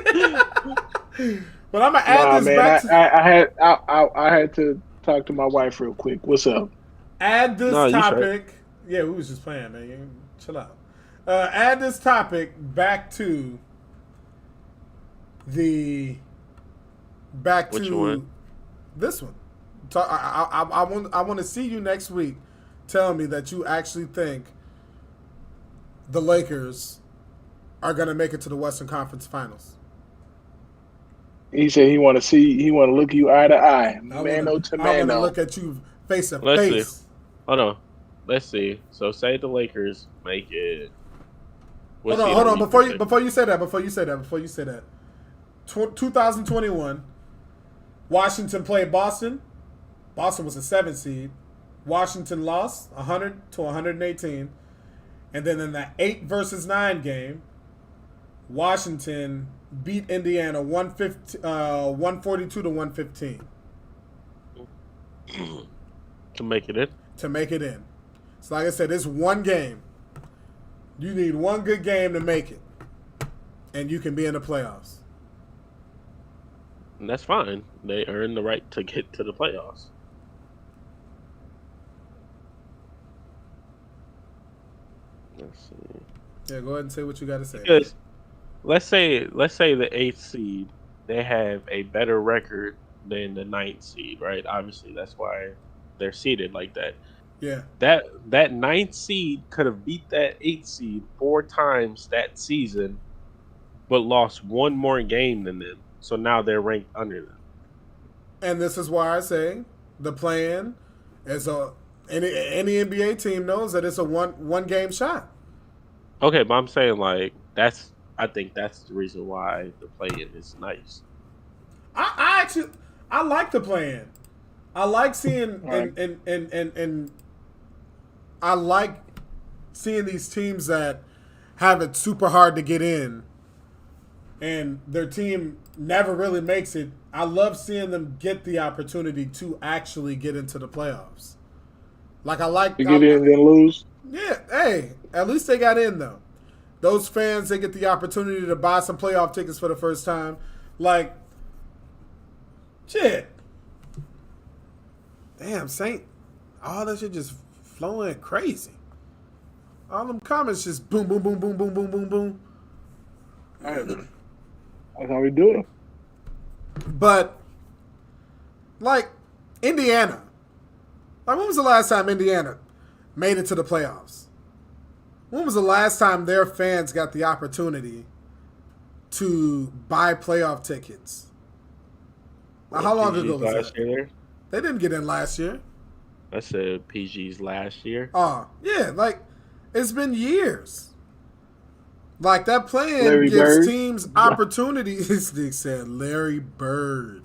I'm gonna add this man, back to. I had to talk to my wife real quick. What's up? Add this No, you topic. Yeah, we was just playing, man. You chill out. Add this topic back to the. Back Which to one? this one. I want to see you next week. Tell me that you actually think the Lakers are going to make it to the Western Conference Finals. He said he want to look you eye to eye, mano to I want to mano. look at you face to Let's face. see. Hold on. Let's see. So say the Lakers make it. Hold on. Before you say that. 2021, Washington played Boston. Boston was a 7 seed. Washington lost 100 to 118. And then in the 8 versus 9 game, Washington beat Indiana 142 to 115 to make it in. to make it in. So like I said, it's one game. You need one good game to make it. And you can be in the playoffs. And that's fine. They earn the right to get to the playoffs. Let's see. Yeah, go ahead and say what you got to say. Because let's say the 8th seed, they have a better record than the 9th seed, right? Obviously, that's why they're seeded like that. Yeah. That ninth seed could have beat that 8th seed 4 times that season, but lost one more game than them. So now they're ranked under them. And this is why I say the plan is any NBA team knows that it's a one game shot. Okay, but I'm saying like I think that's the reason why the play-in is nice. I actually I like the plan. I like seeing Right. and I like seeing these teams that have it super hard to get in and their team never really makes it. I love seeing them get the opportunity to actually get into the playoffs. Like I like To get in and then lose. Yeah, hey, at least they got in though. Those fans, they get the opportunity to buy some playoff tickets for the first time. Like, shit. Damn, Saint, all that shit just flowing crazy. All them comments just boom, boom, boom, boom, boom, boom, boom, boom. That's how we do it. But, like, Indiana. Like, when was the last time Indiana made it to the playoffs? When was the last time their fans got the opportunity to buy playoff tickets? How long ago was last that? year? They didn't get in last year. I said PG's last year. Oh, yeah. Like, it's been years. Like, that plan Larry gives Bird. teams opportunities. They said Larry Bird.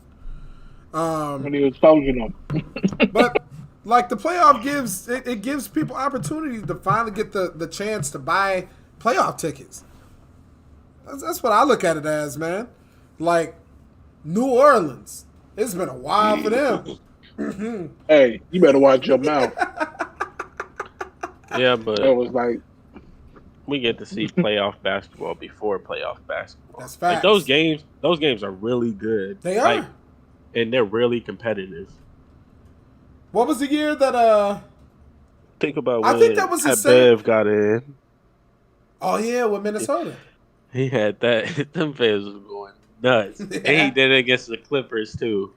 When he was coaching them. But like the playoff gives it gives people opportunity to finally get the chance to buy playoff tickets. That's what I look at it as, man. Like New Orleans, it's been a while for them. Hey, you better watch your mouth. Yeah, but That was like, we get to see playoff basketball before playoff basketball. That's Like facts. those games are really good. They are. Like, and they're really competitive. What was the year that Think about I when think that was the same- Bev got in. Oh yeah, with Minnesota. He had that. Them fans was going nuts. And Yeah. he did it against the Clippers too.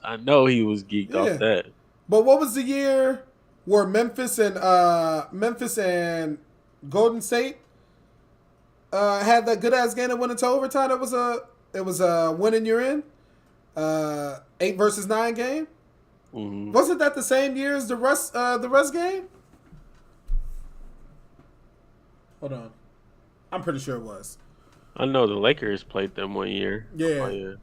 I know he was geeked Yeah. off that. But what was the year where Memphis and Golden State had that good ass game that went into overtime? It was a win and you're in. 8 versus 9 game. Mhm. Wasn't that the same year as the Russ game? Hold on, I'm pretty sure it was. I know the Lakers played them one year. Yeah. Oh, yeah.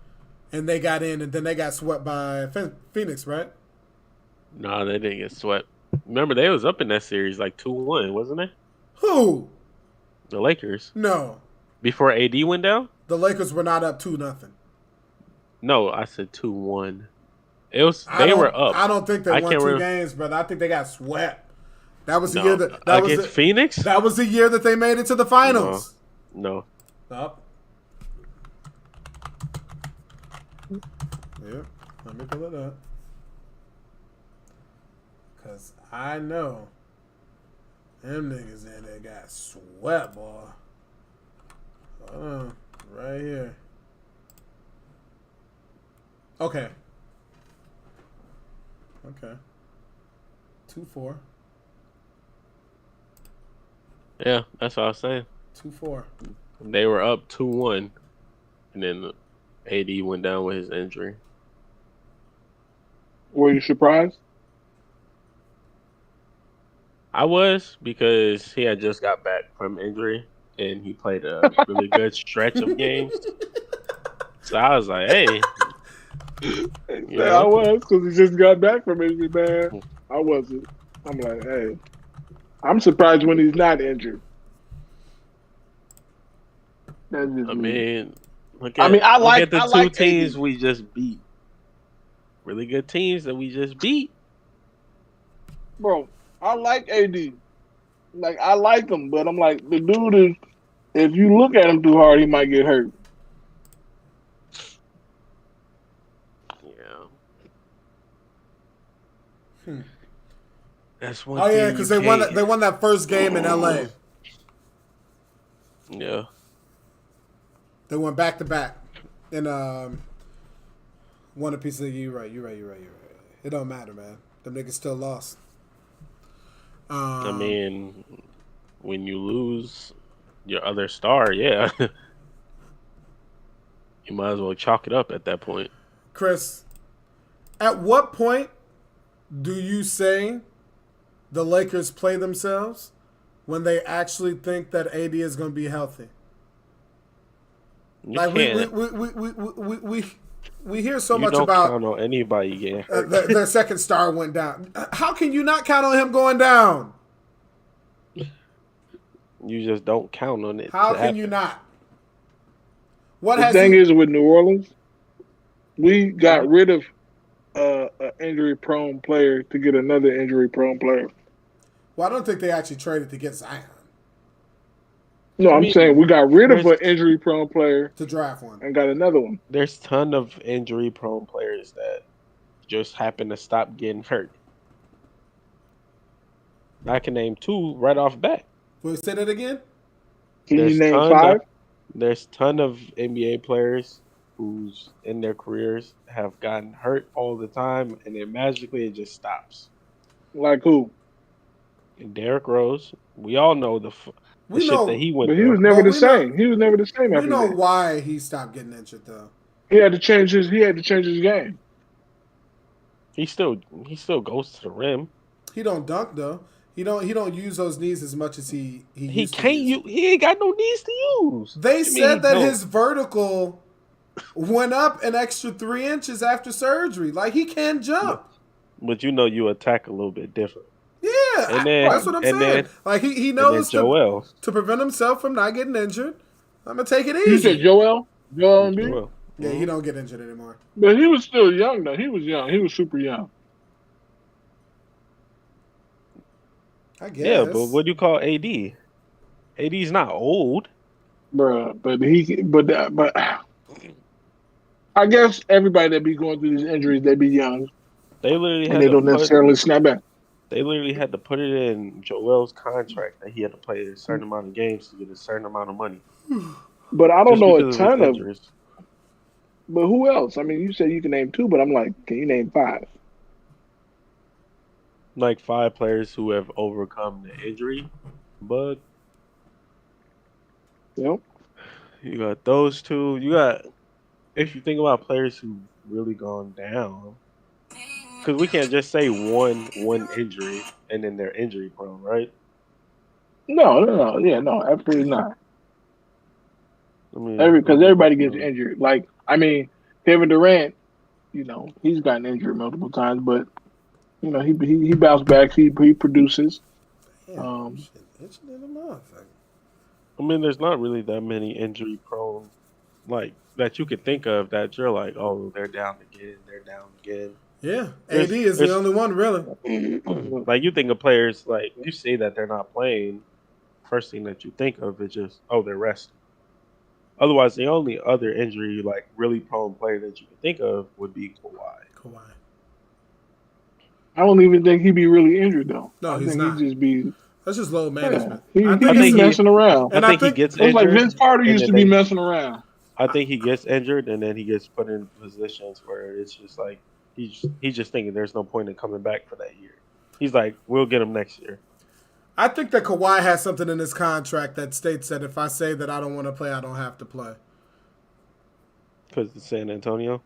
And they got in, and then they got swept by Phoenix, right? No, they didn't get swept. Remember, they was up in that series like 2-1, wasn't it? Who? The Lakers. No, Before AD went down? the Lakers were not up 2-0. No, I said 2-1. It was they were up. I don't think they I won can't 2 remember. games, brother. I think they got swept. That was the No, year that was against Phoenix? that was the year that they made it to the finals. No. Up. Yep. Let me pull it up. Cause I know them niggas in there got swept, boy. Hold on. Right here. Okay. Okay. 2-4. Yeah, that's what I was saying. 2-4. They were up 2-1, and then AD went down with his injury. were you surprised? I was, because he had just got back from injury, and he played a really good stretch of games. So I was like, hey. Yeah, I was, because he just got back from injury, man. I wasn't. I'm like, hey. I'm surprised when he's not injured. That's just I me. mean, look I at, mean, I look like- at the I two like teams AD. we just beat. Really good teams that we just beat. Bro, I like AD. Like, I like him, but I'm like, the dude is, if you look at him too hard, he might get hurt. Yeah. Hmm. That's one Oh thing yeah, you because they won. can't- They won that first game in LA. Yeah. They went back to back, and won a piece of. You're right. It don't matter, man. Them niggas still lost. I mean, when you lose your other star, yeah, you might as well chalk it up at that point. Chris, at what point do you say the Lakers play themselves when they actually think that AD is going to be healthy? You Like can't. we hear so You much don't about count on anybody getting hurt. their second star went down. How can you not count on him going down? You just don't count on it. How to can happen. you not? What The has thing he? is with New Orleans, we got rid of an injury-prone player to get another injury-prone player. Well, I don't think they actually traded to get Zion No, I'm saying we got rid of there's- an injury-prone player to draft one. and got another one. There's ton of injury-prone players that just happen to stop getting hurt. I can name 2 right off bat. Will you say that again? Can you name 5? There's ton of NBA players who's in their careers have gotten hurt all the time, and then magically it just stops. Like who? And Derrick Rose, we all know the shit that he went But he through. was never the we know- same. He was never the same We after know that. why he stopped getting injured, though. He had to change his game. He still goes to the rim. He don't dunk though. He don't use those knees as much as he used to can't. use. He ain't got no knees to use. They You said mean he that don't? his vertical went up an extra 3 inches after surgery. Like he can't jump. But you attack a little bit different. Yeah, And then- that's what I'm and saying. then- Like he And then knows Joel. to prevent himself from not getting injured. I'm gonna take it You easy. said Joel Embiid? Joel. Yeah, he don't get injured anymore. But he was still young though. He was young. He was super young. I guess. Yeah, but what do you call AD? AD's not old. Bruh, but I guess everybody that be going through these injuries, they be young They literally and had they to don't put, necessarily snap back. they literally had to put it in Joel's contract that he had to play a certain amount of games to get a certain amount of money. But I don't Just know a because of his ton of. injuries. But who else? I mean, you said you can name 2, but I'm like, can you name 5? Like 5 players who have overcome the injury bug. Yep. You got those 2. You got, if you think about players who really gone down, because we can't just say one injury and then they're injury prone, right? No. Yeah, no, absolutely not. I mean, Because everybody gets injured. Like, I mean, Kevin Durant, he's gotten injured multiple times, but he bounced back. He produces. Damn, shit, itching in the motherfucker. I mean, there's not really that many injury prone, like, that you could think of that you're like, oh, they're down again. Yeah, There's- AD is the there's- only one really. Like, you think of players, like, you say that they're not playing, first thing that you think of is just, oh, they're resting. Otherwise, the only other injury, like, really prone player that you can think of would be Kawhi. I don't even think he'd be really injured, though. No, I he's think not. he'd just be. That's just low management. Yeah. I He think just he- messing around. And I I think he think gets It's like injured. Vince Carter and used to then be they- messing around. I think he gets injured and then he gets put in positions where it's just like he's just thinking there's no point in coming back for that year. He's like, we'll get him next year. I think that Kawhi has something in his contract that states that if I say that I don't want to play, I don't have to play. Because it's San Antonio.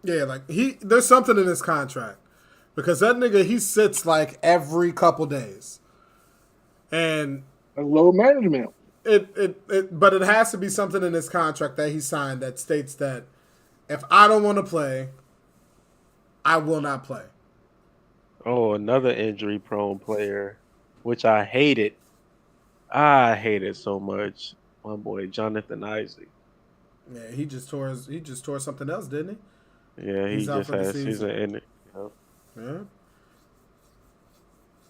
Yeah, like there's something in his contract because that nigga he sits like every couple days, and That's low management. but it has to be something in his contract that he signed that states that if I don't want to play, I will not play. Oh, another injury prone player, which I hated. I hated so much. My boy Jonathan Isaac. Yeah, he just tore something else, didn't Yeah, he He's out just for the has season. season ending. You know?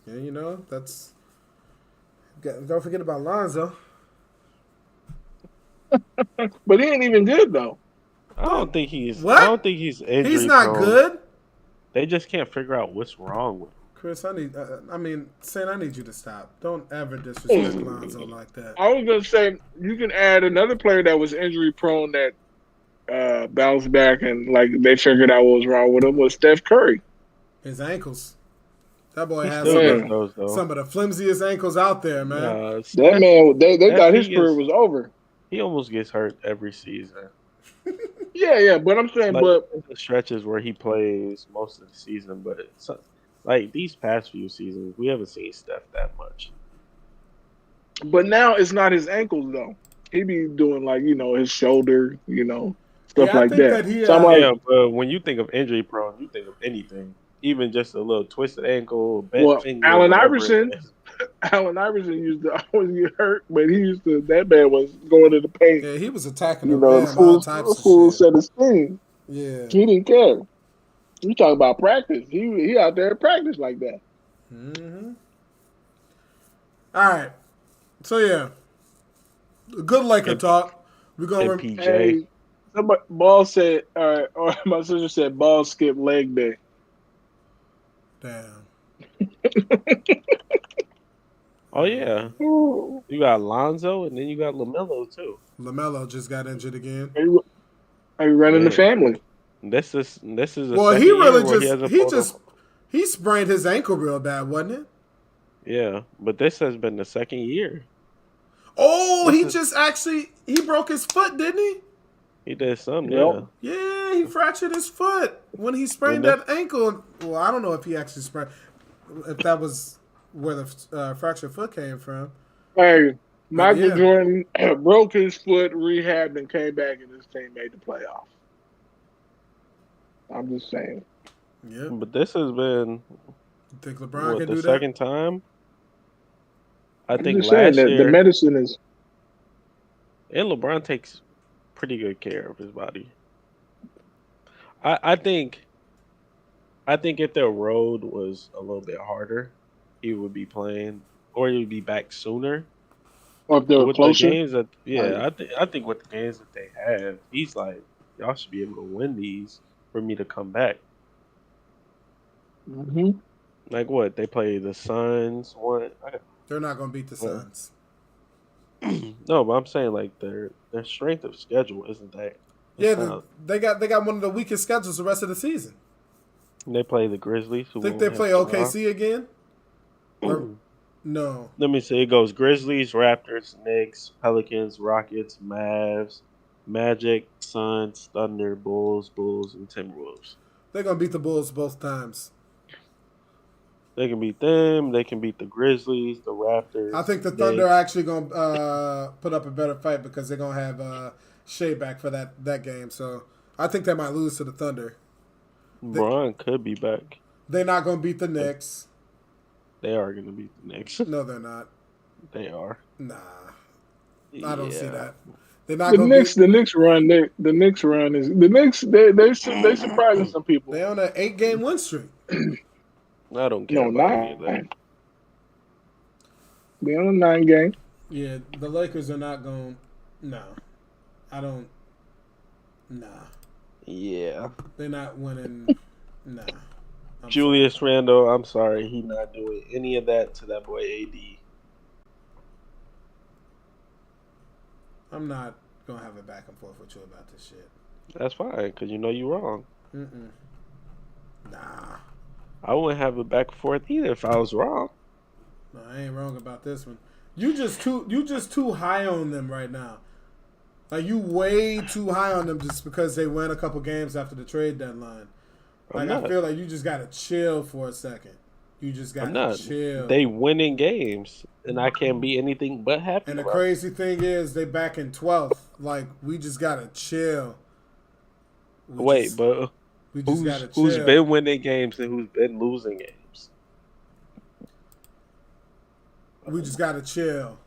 he? Yeah, that's. Don't forget about Lonzo. But he ain't even good, though. I don't think he's. What? I don't think he's injury He's not prone. good. They just can't figure out what's wrong with him. Chris, I need you to stop. Don't ever disrespect Lonzo like that. I was going to say, you can add another player that was injury prone that bounced back and, like, they figured out what was wrong with him was Steph Curry. His ankles. That boy He has still Yeah. gets those though. some of the flimsiest ankles out there, man. That man, they thought his he career gets- was over. He almost gets hurt every season. Yeah, but I'm saying, Like but the stretches where he plays most of the season, but like these past few seasons, we haven't seen Steph that much. now it's not his ankles though. He be doing like his shoulder, stuff I like think that. that he. So I'm like, Yeah, but when you think of injury prone, you think of anything, even just a little twisted ankle, bent well, finger, whatever it is. Allen Iverson used to always get hurt, but he used to. That man was going to the paint. Yeah, he was attacking the The rim, all types full of shit. set of spin. Yeah. He didn't care. You talk about practice. He out there at practice like that. Mm-hmm. All right. So yeah, good Laker talk. We're gonna. MPJ. Hey, somebody, Ball said, or my sister said, Ball skipped leg day. Damn. Oh yeah, Ooh. you got Lonzo, and then you got LaMelo too. LaMelo just got injured again. Are you running the Yeah. family? This is a Well, second he really year where he sprained his ankle real bad, wasn't it? Yeah, but this has been the second year. Oh, This he broke his foot, didn't he? He did something. Yep. Yeah, he fractured his foot when he sprained that ankle. Well, I don't know if he actually sprained, if that was where the fractured foot came from. Hey, Michael yeah. Jordan broke his foot, rehabbed, and came back, and his team made the playoffs. I'm just saying. Yeah. But this has been You think LeBron can the do second time. I I'm think just saying last that year, the medicine is. and LeBron takes pretty good care of his body. I think if their road was a little bit harder, he would be playing, or he would be back sooner. Or if they were With closer. the games that, I think with the games that they have, he's like, y'all should be able to win these for me to come back. Mm-hmm. Like what? They play the Suns. They're not going to beat the Suns. No, but I'm saying like their strength of schedule isn't that. Yeah, they got one of the weakest schedules the rest of the season. They play the Grizzlies. Think they play OKC again? Or, no. Let me see. It goes Grizzlies, Raptors, Knicks, Pelicans, Rockets, Mavs, Magic, Suns, Thunder, Bulls, and Timberwolves. They're going to beat the Bulls both times. They can beat them. They can beat the Grizzlies, the Raptors. I think the Thunder are actually going to put up a better fight because they're going to have Shea back for that game. So I think they might lose to the Thunder. Bron could be back. They're not going to beat the Knicks. They are going to beat the Knicks. No, they're not. They are. Nah. I don't see that. They're not going to The Knicks run is the Knicks. They surprising some people. They're on an 8-game win streak. I don't care about any of that. They're on a 9-game. Yeah, the Lakers are not going. No, I don't. Nah. Yeah. They're not winning. Nah. Julius Randle, I'm sorry, he's not doing any of that to that boy AD. I'm not gonna have a back and forth with you about this shit. That's fine, because you know you're wrong. Nah. I wouldn't have a back and forth either if I was wrong. No, I ain't wrong about this one. You just too high on them right now. Like, you way too high on them just because they win a couple games after the trade deadline. Like, I feel like you just gotta chill for a second. You just gotta chill. They winning games, and I can't be anything but happy. And the crazy thing is, they back in 12th. Like, we just gotta chill. Who's been winning games and who's been losing games? We just gotta chill.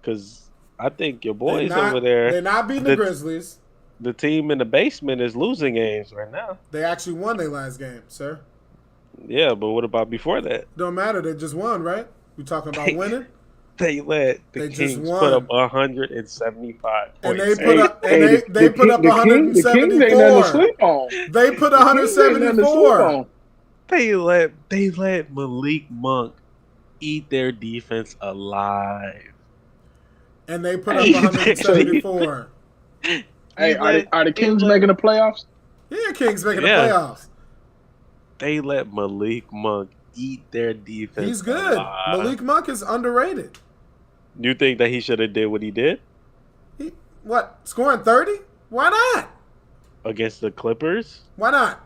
Because I think your boys over there, they're not beating the Grizzlies. The team in the basement is losing games right now. They actually won their last game, sir. Yeah, but what about before that? Don't matter. They just won, right? We talking about winning? They let the Kings put up 175 points. And they put up 174. They put 174. They let Malik Monk eat their defense alive. And they put up 174. Hey, are the Kings making the playoffs? Yeah, Kings making the playoffs. They let Malik Monk eat their defense. He's good. Malik Monk is underrated. You think that he should have did what he did? Scoring 30? Why not? Against the Clippers? Why not?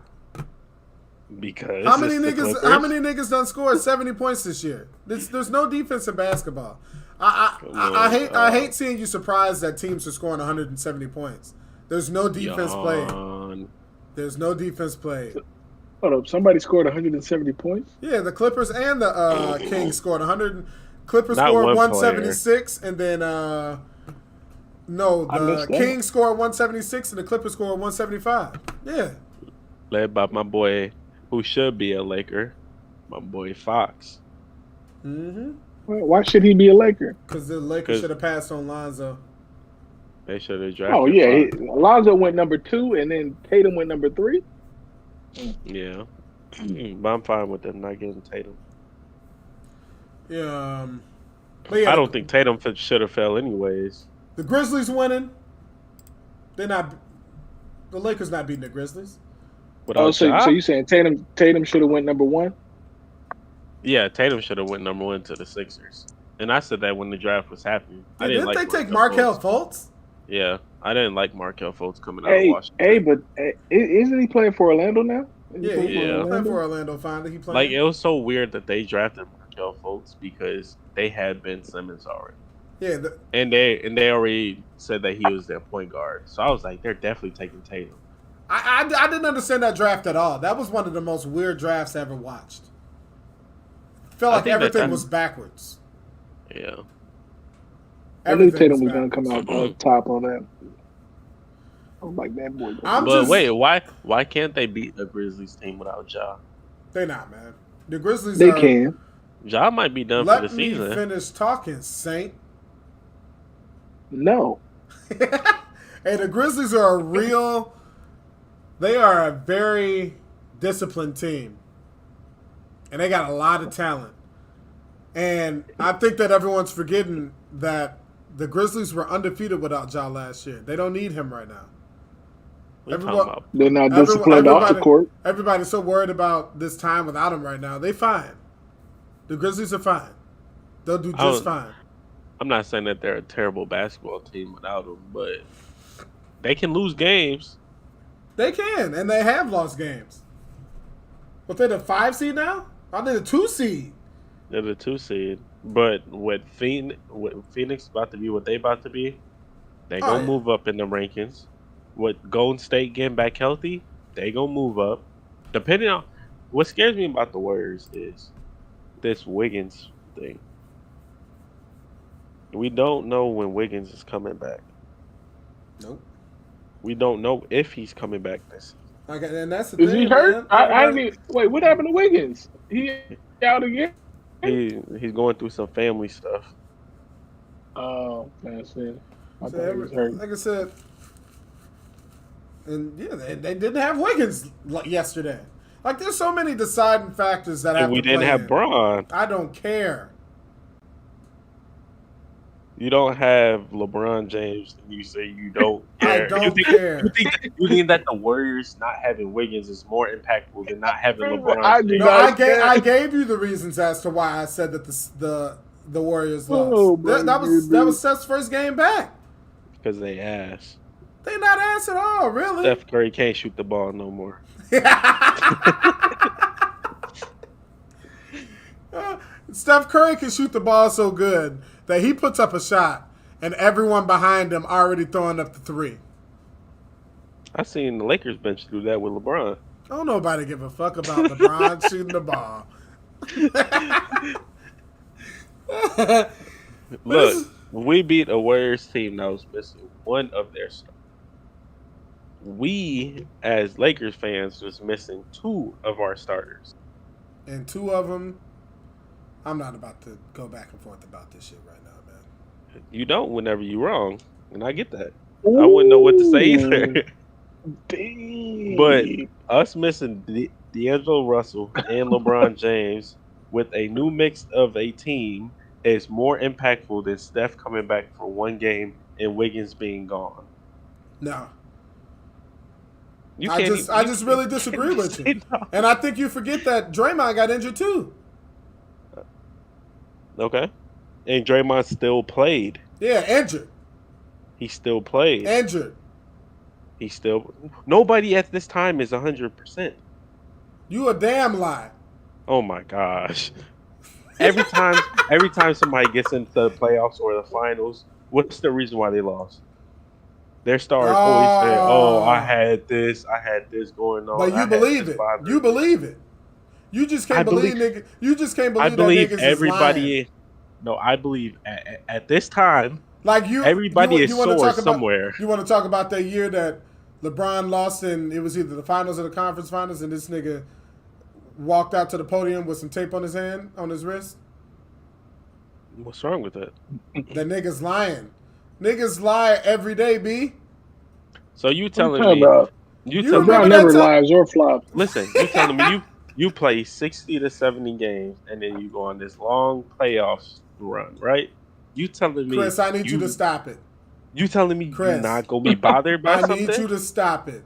Because how many niggas done scored 70 points this year? There's no defense in basketball. I hate seeing you surprised that teams are scoring 170 points. There's no defense played. There's no defense played. Hold up, somebody scored 170 points? Yeah, the Clippers and the Kings scored 100. Clippers scored 176, and then the Kings scored 176, and the Clippers scored 175. Yeah. Led by my boy, who should be a Laker, my boy Fox. Mm-hmm. Well, why should he be a Laker? Because the Lakers should have passed on Lonzo. They should have drafted. Oh yeah, Lonzo went number 2, and then Tatum went number 3. Yeah, but I'm fine with them not getting Tatum. Yeah, but yeah, I don't think Tatum should have fell anyways. The Grizzlies winning. They're not. The Lakers not beating the Grizzlies. So you saying Tatum should have went number 1? Yeah, Tatum should have went number 1 to the Sixers, and I said that when the draft was happening. Yeah, didn't they take Markelle Fultz? Yeah, I didn't like Markelle Fultz coming out of Washington. Hey, but isn't he playing for Orlando now? He's playing for Orlando. Finally, he playing. Like, it was so weird that they drafted Markelle Fultz because they had Ben Simmons already. Yeah, and they already said that he was their point guard. So I was like, they're definitely taking Tatum. I didn't understand that draft at all. That was one of the most weird drafts I ever watched. Felt like everything was backwards. Yeah. I knew Tatum was going to come out on top on that. I was like, that boy. Wait, why can't they beat the Grizzlies team without Ja? They not, man. The Grizzlies can. Ja might be done for the season. Let me finish talking, Saint. No. Hey, the Grizzlies are they are a very disciplined team. And they got a lot of talent. And I think that everyone's forgetting that the Grizzlies were undefeated without Ja last year. They don't need him right now. They're not disciplined off the court. Everybody's so worried about this time without him right now. They fine. The Grizzlies are fine. They'll do just fine. I'm not saying that they're a terrible basketball team without him, but they can lose games. They can, and they have lost games. But they're the 5 seed now? Are they the 2 seed? They're the 2 seed. But with Phoenix about to be what they about to be, they gonna move up in the rankings. With Golden State getting back healthy, they gonna move up. Depending on what scares me about the Warriors is this Wiggins thing. We don't know when Wiggins is coming back. Nope. We don't know if he's coming back this season. Okay, and that's the thing. Is he hurt? I didn't even, wait, what happened to Wiggins? He out again? He's going through some family stuff. Oh, that's it. Like I said, and yeah, they didn't have Wiggins yesterday. Like, there's so many deciding factors that have to play. We didn't have Bron. I don't care. You don't have LeBron James, and you say you don't care. I don't care. You think that the Warriors not having Wiggins is more impactful than not having LeBron James? I gave you the reasons as to why I said that the Warriors lost. That was Seth's first game back. Because they ass. They not ass at all, really. Steph Curry can't shoot the ball no more. Steph Curry can shoot the ball so good that he puts up a shot and everyone behind him already throwing up the 3. I seen the Lakers bench do that with LeBron. Don't nobody give a fuck about LeBron shooting the ball. Look, we beat a Warriors team that was missing one of their stars. We, as Lakers fans, was missing 2 of our starters. And 2 of them, I'm not about to go back and forth about this shit right now, man. You don't whenever you're wrong, and I get that. Ooh. I wouldn't know what to say either. Dang. But us missing D'Angelo Russell and LeBron James with a new mix of a team is more impactful than Steph coming back for 1 game and Wiggins being gone. No. I just really disagree with you. And I think you forget that Draymond got injured too. Okay. And Draymond still played. Yeah, injured. He still played. Injured. He still. Nobody at this time is 100%. You a damn lie. Oh my gosh. Every time somebody gets into the playoffs or the finals, what's the reason why they lost? Their stars always say, "Oh, I had this going on." But you believe it. You believe it. You just can't believe nigga. You just can't believe that niggas everybody. Is lying. No, I believe at this time, like you, everybody is sore somewhere. You want to talk about that year that LeBron lost and it was either the finals or the conference finals, and this nigga walked out to the podium with some tape on his hand, on his wrist? What's wrong with that? The niggas lying. Niggas lie every day, B. So you telling me LeBron never lies or flops. Listen, you telling me you play 60 to 70 games and then you go on this long playoffs run, right? You telling me, Chris, I need you to stop it. You telling me Chris, you're not gonna be bothered by something? I need you to stop it.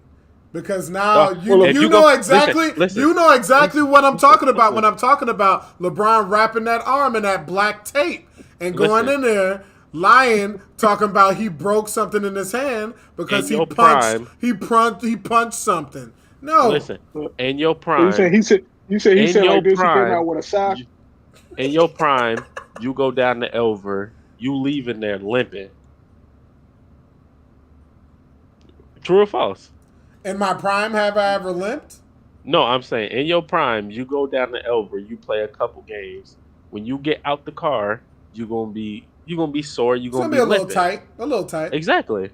Because now you know exactly what I'm talking about when I'm talking about LeBron wrapping that arm in that black tape and going in there lying, talking about he broke something in his hand because he punched something. No, listen. In your prime, he said like this. He came out with a sock. In your prime, you go down to Elver. You leaving there limping. True or false? In my prime, have I ever limped? No, I'm saying in your prime, you go down to Elver, you play a couple games. When you get out the car, you're gonna be sore. You're gonna be a little tight. Exactly.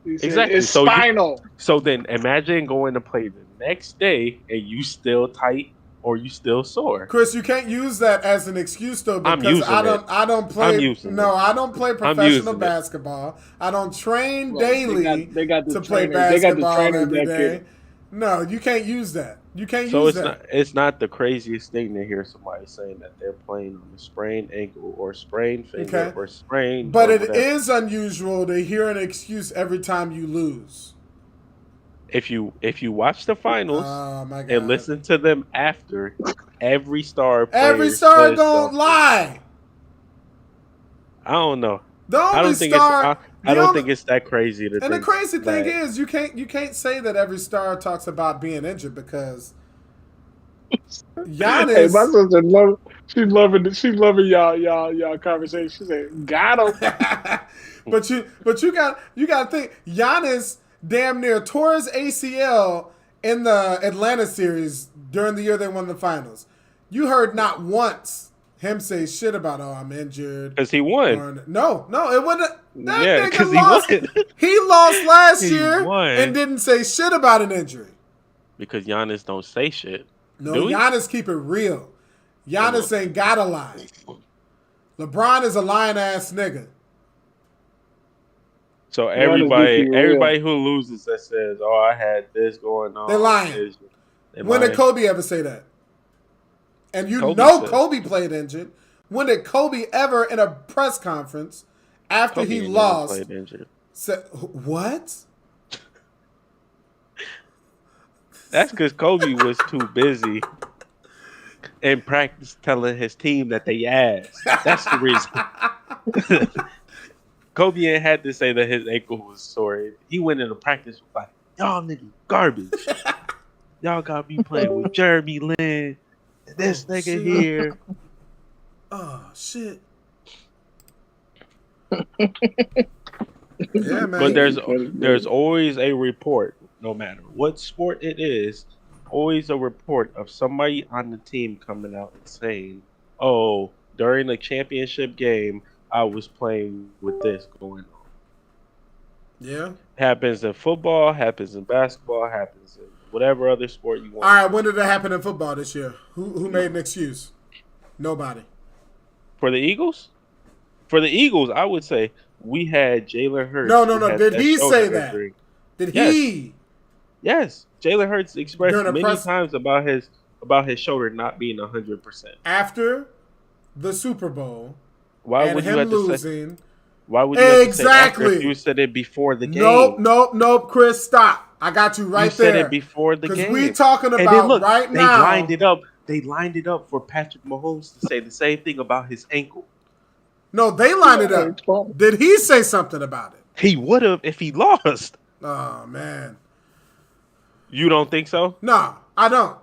Exactly. It's spinal. So then imagine going to play the next day and you still tight or you still sore. Chris, you can't use that as an excuse though because I don't play professional basketball. I don't train daily to play basketball every day. No, you can't use that. You can't use that. It's not the craziest thing to hear somebody saying that they're playing on a sprained ankle or sprained finger or sprained. But it is unusual to hear an excuse every time you lose. If you watch the finals and listen to them after, every star gonna lie. I don't know. I don't think it's that crazy to think. And the crazy thing is, you can't say that every star talks about being injured because Giannis. Hey, my sister she's loving y'all conversation. She said, "Got him." but you got to think Giannis damn near tore his ACL in the Atlanta series during the year they won the finals. You heard not once him say shit about, I'm injured. Because he won. No, it wasn't. That nigga lost. He lost last year and didn't say shit about an injury. Because Giannis don't say shit. No, Giannis keep it real. Giannis ain't gotta lie. LeBron is a lying ass nigga. So everybody who loses that says, I had this going on. They're lying. When did Kobe ever say that? And Kobe played injured. When did Kobe ever in a press conference after he lost said, what? That's because Kobe was too busy in practice telling his team that they ass. That's the reason. Kobe ain't had to say that his ankle was sore. He went into practice like, y'all niggas garbage. Y'all got me playing with Jeremy Lin. This nigga here. Oh, shit. Yeah, man. But there's always a report, no matter what sport it is, always a report of somebody on the team coming out and saying, during the championship game, I was playing with this going on. Yeah. Happens in football, happens in basketball, happens in whatever other sport you want. All right, when did it happen in football this year? Who made an excuse? Nobody. For the Eagles? For the Eagles, I would say we had Jalen Hurts. No. Did he say that? Did he? Yes. Jalen Hurts expressed many times about his shoulder not being 100%. After the Super Bowl, why would you have to say? Why would you have to say after if you said it before the game? Nope, Chris, stop. I got you right there. You said it before the game. Because we talking about right now. They lined it up. they lined it up for Patrick Mahomes to say the same thing about his ankle. No, they lined it up. Did he say something about it? He would have if he lost. Oh, man. You don't think so? Nah, I don't.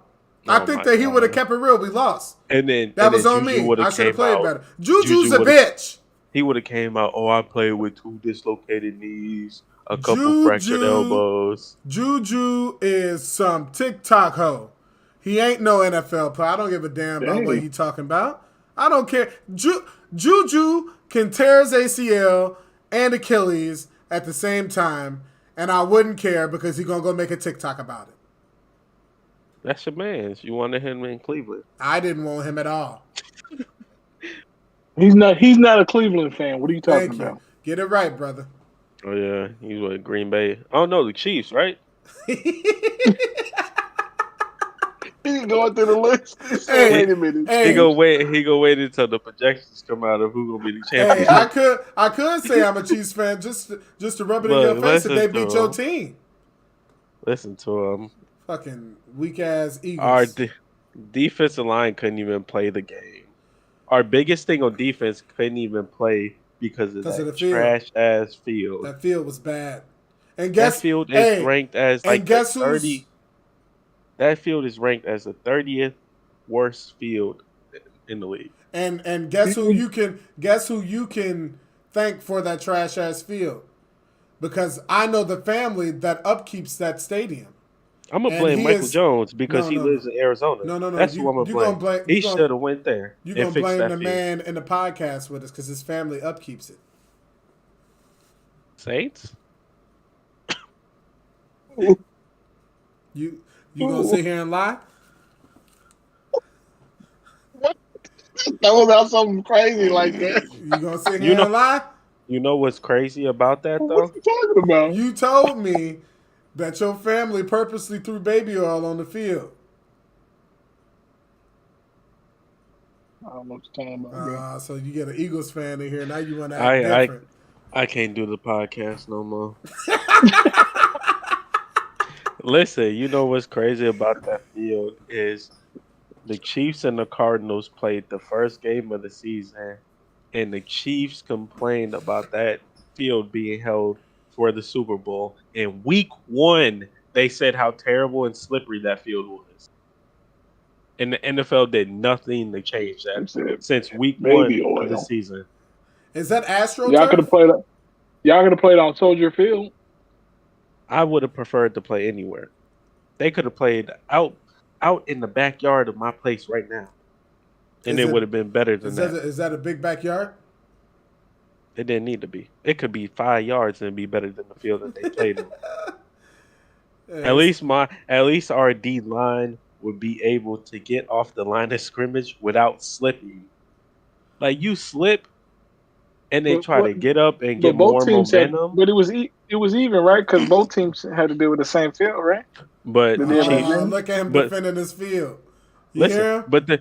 I think that he would have kept it real. We lost. And then that was on Juju me. I should have played out. better. Juju's a bitch. He would have came out. Oh, I played with 2 dislocated knees, a couple fractured elbows. Juju is some TikTok hoe. He ain't no NFL player. I don't give a damn about what he talking about. I don't care. Juju can tear his ACL and Achilles at the same time, and I wouldn't care because he's gonna go make a TikTok about it. That's your man. You wanted him in Cleveland. I didn't want him at all. He's not a Cleveland fan. What are you talking about? Get it right, brother. Oh yeah, he's with Green Bay. Oh no, the Chiefs, right? He's going through the list. Wait a minute. He gonna wait until the projections come out of who gonna be the champion. Hey, I could say I'm a Chiefs fan just to rub it in your face if they beat your team. Listen to him. Fucking weak ass Eagles. Our defensive line couldn't even play the game. Our biggest thing on defense couldn't even play because of the trash ass field. That field was bad. And guess that field is ranked as like guess 30. That field is ranked as the 30th worst field in the league. And guess who you can thank for that trash ass field? Because I know the family that upkeeps that stadium. I'm gonna blame Michael Jones because he lives in Arizona. No. That's who I'm gonna blame. He should have went there. You're gonna blame the man in the podcast with us because his family upkeeps it. Saints? You gonna sit here and lie? What? That was not something crazy like that. You gonna sit here and lie? You know what's crazy about that though? What you talking about? You told me that your family purposely threw baby oil on the field. I don't know what you're talking about. So you get an Eagles fan in here. Now you want to act different. I can't do the podcast no more. Listen, you know what's crazy about that field is the Chiefs and the Cardinals played the first game of the season, and the Chiefs complained about that field being held for the Super Bowl. In week 1, they said how terrible and slippery that field was. And the NFL did nothing to change that since week 1 of the season. Is that AstroTurf? Y'all could have played on Soldier Field. I would have preferred to play anywhere. They could have played out in the backyard of my place right now. And it would have been better than that. Is that a big backyard? It didn't need to be. It could be 5 yards and be better than the field that they played in. At least our D line would be able to get off the line of scrimmage without slipping. Like you slip and they try to get up and get more momentum. But it was even, right? Because both teams had to deal with the same field, right? But the Chiefs, look at him defending his field. Listen, but the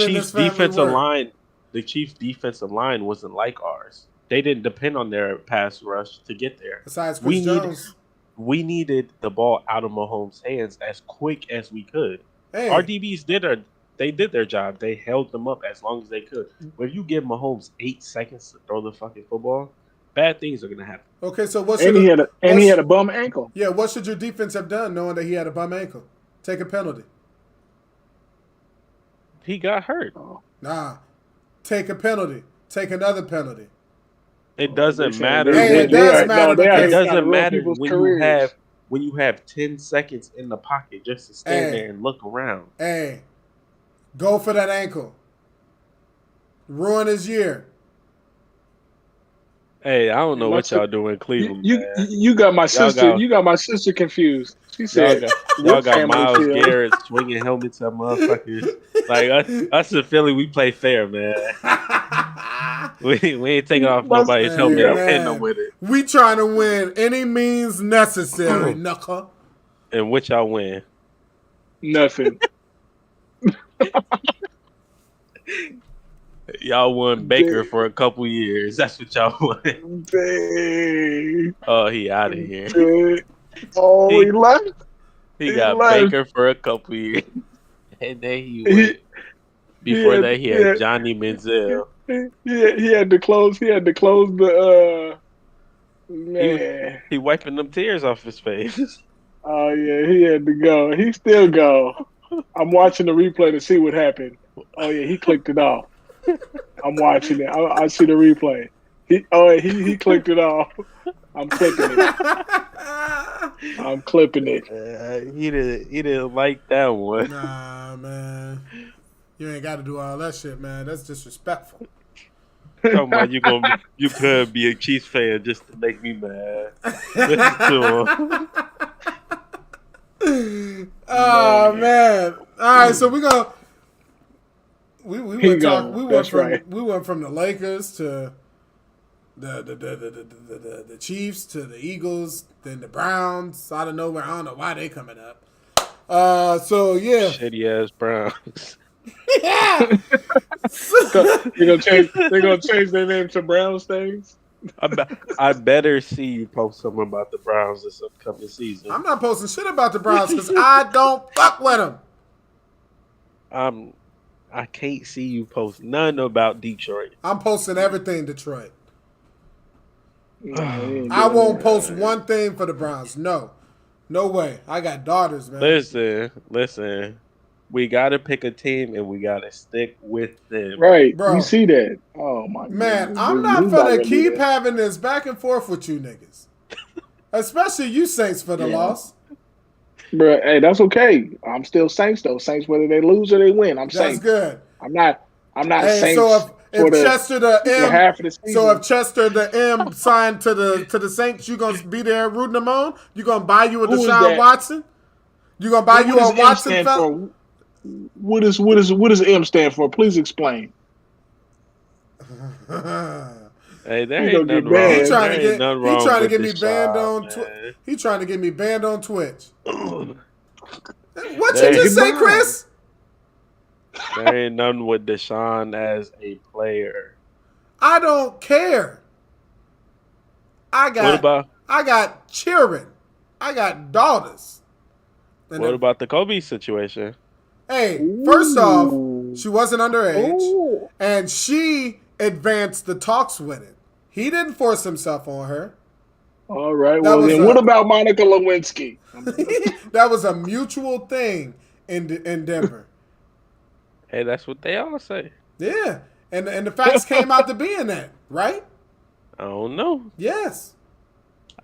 Chiefs defensive line, the Chiefs defensive line wasn't like ours. They didn't depend on their pass rush to get there. Besides Chris Jones. We needed the ball out of Mahomes' hands as quick as we could. Hey. Our DBs did their job. They held them up as long as they could. But if you give Mahomes 8 seconds to throw the fucking football, bad things are gonna happen. Okay, so he had a bum ankle. Yeah, what should your defense have done knowing that he had a bum ankle? Take a penalty. He got hurt. Nah. Take a penalty. Take another penalty. It doesn't matter. It doesn't matter when you have 10 seconds in the pocket just to stand there and look around. Hey, go for that ankle. Ruin his year. Hey, I don't know what y'all do in Cleveland. You got my sister. You got my sister confused. She said, "Y'all got Myles Garrett swinging helmets at motherfuckers." Like us in Philly, we play fair, man. we ain't taking off nobody's helmet. I'm hitting them with it. We trying to win any means necessary, knuckle. And what y'all win? Nothing. Y'all won Baker for a couple years. That's what y'all won. Oh, he out of here. Oh, he left. He got left. Baker for a couple years. And then he went. Before that, he had Johnny Manziel. He had to close. He had to close the man. He wiping them tears off his face. Oh yeah, he had to go. He still go. I'm watching the replay to see what happened. Oh yeah, he clicked it off. I'm watching it. I see the replay. He clicked it off. I'm clipping it. I'm clipping it. He didn't like that one. Nah, man. You ain't got to do all that shit, man. That's disrespectful. Talking about you could be a Chiefs fan just to make me mad. Listen to him. Oh man! All right, so we went from the Lakers to the Chiefs to the Eagles, then the Browns. Out of nowhere, I don't know why they coming up. So yeah, shitty ass Browns. Yeah. They're gonna change their name to Browns things. I better see you post something about the Browns this upcoming season. I'm not posting shit about the Browns because I don't fuck with them. I can't see you post none about Detroit. I'm posting everything Detroit. I won't post one thing for the Browns. No way. I got daughters, man. Listen. We gotta pick a team and we gotta stick with them. Right, bro. You see that? Oh my man, I'm not gonna keep having this back and forth with you niggas, especially you Saints for the loss. Bro, hey, that's okay. I'm still Saints though. Saints whether they lose or they win. I'm Saints. That's good. I'm not hey, Saints. So if Chester the M, half of the season. So if Chester the M signed to the Saints, you gonna be there rooting them on? You gonna buy you a Deshaun Watson? You gonna buy you a Watson fella? What does M stand for? Please explain. Hey, there ain't nothing wrong. He trying to get me banned on Twitch. He trying to get me banned on Twitch. What you just say, Chris? There ain't nothing with Deshaun as a player. I don't care. I got children. I got daughters. What about the Kobe situation? Hey, first off, she wasn't underage, and she advanced the talks with it. He didn't force himself on her. All right. Well, then what about Monica Lewinsky? That was a mutual thing in Denver. Hey, that's what they all say. Yeah, and the facts came out to being that, right? I don't know. Yes.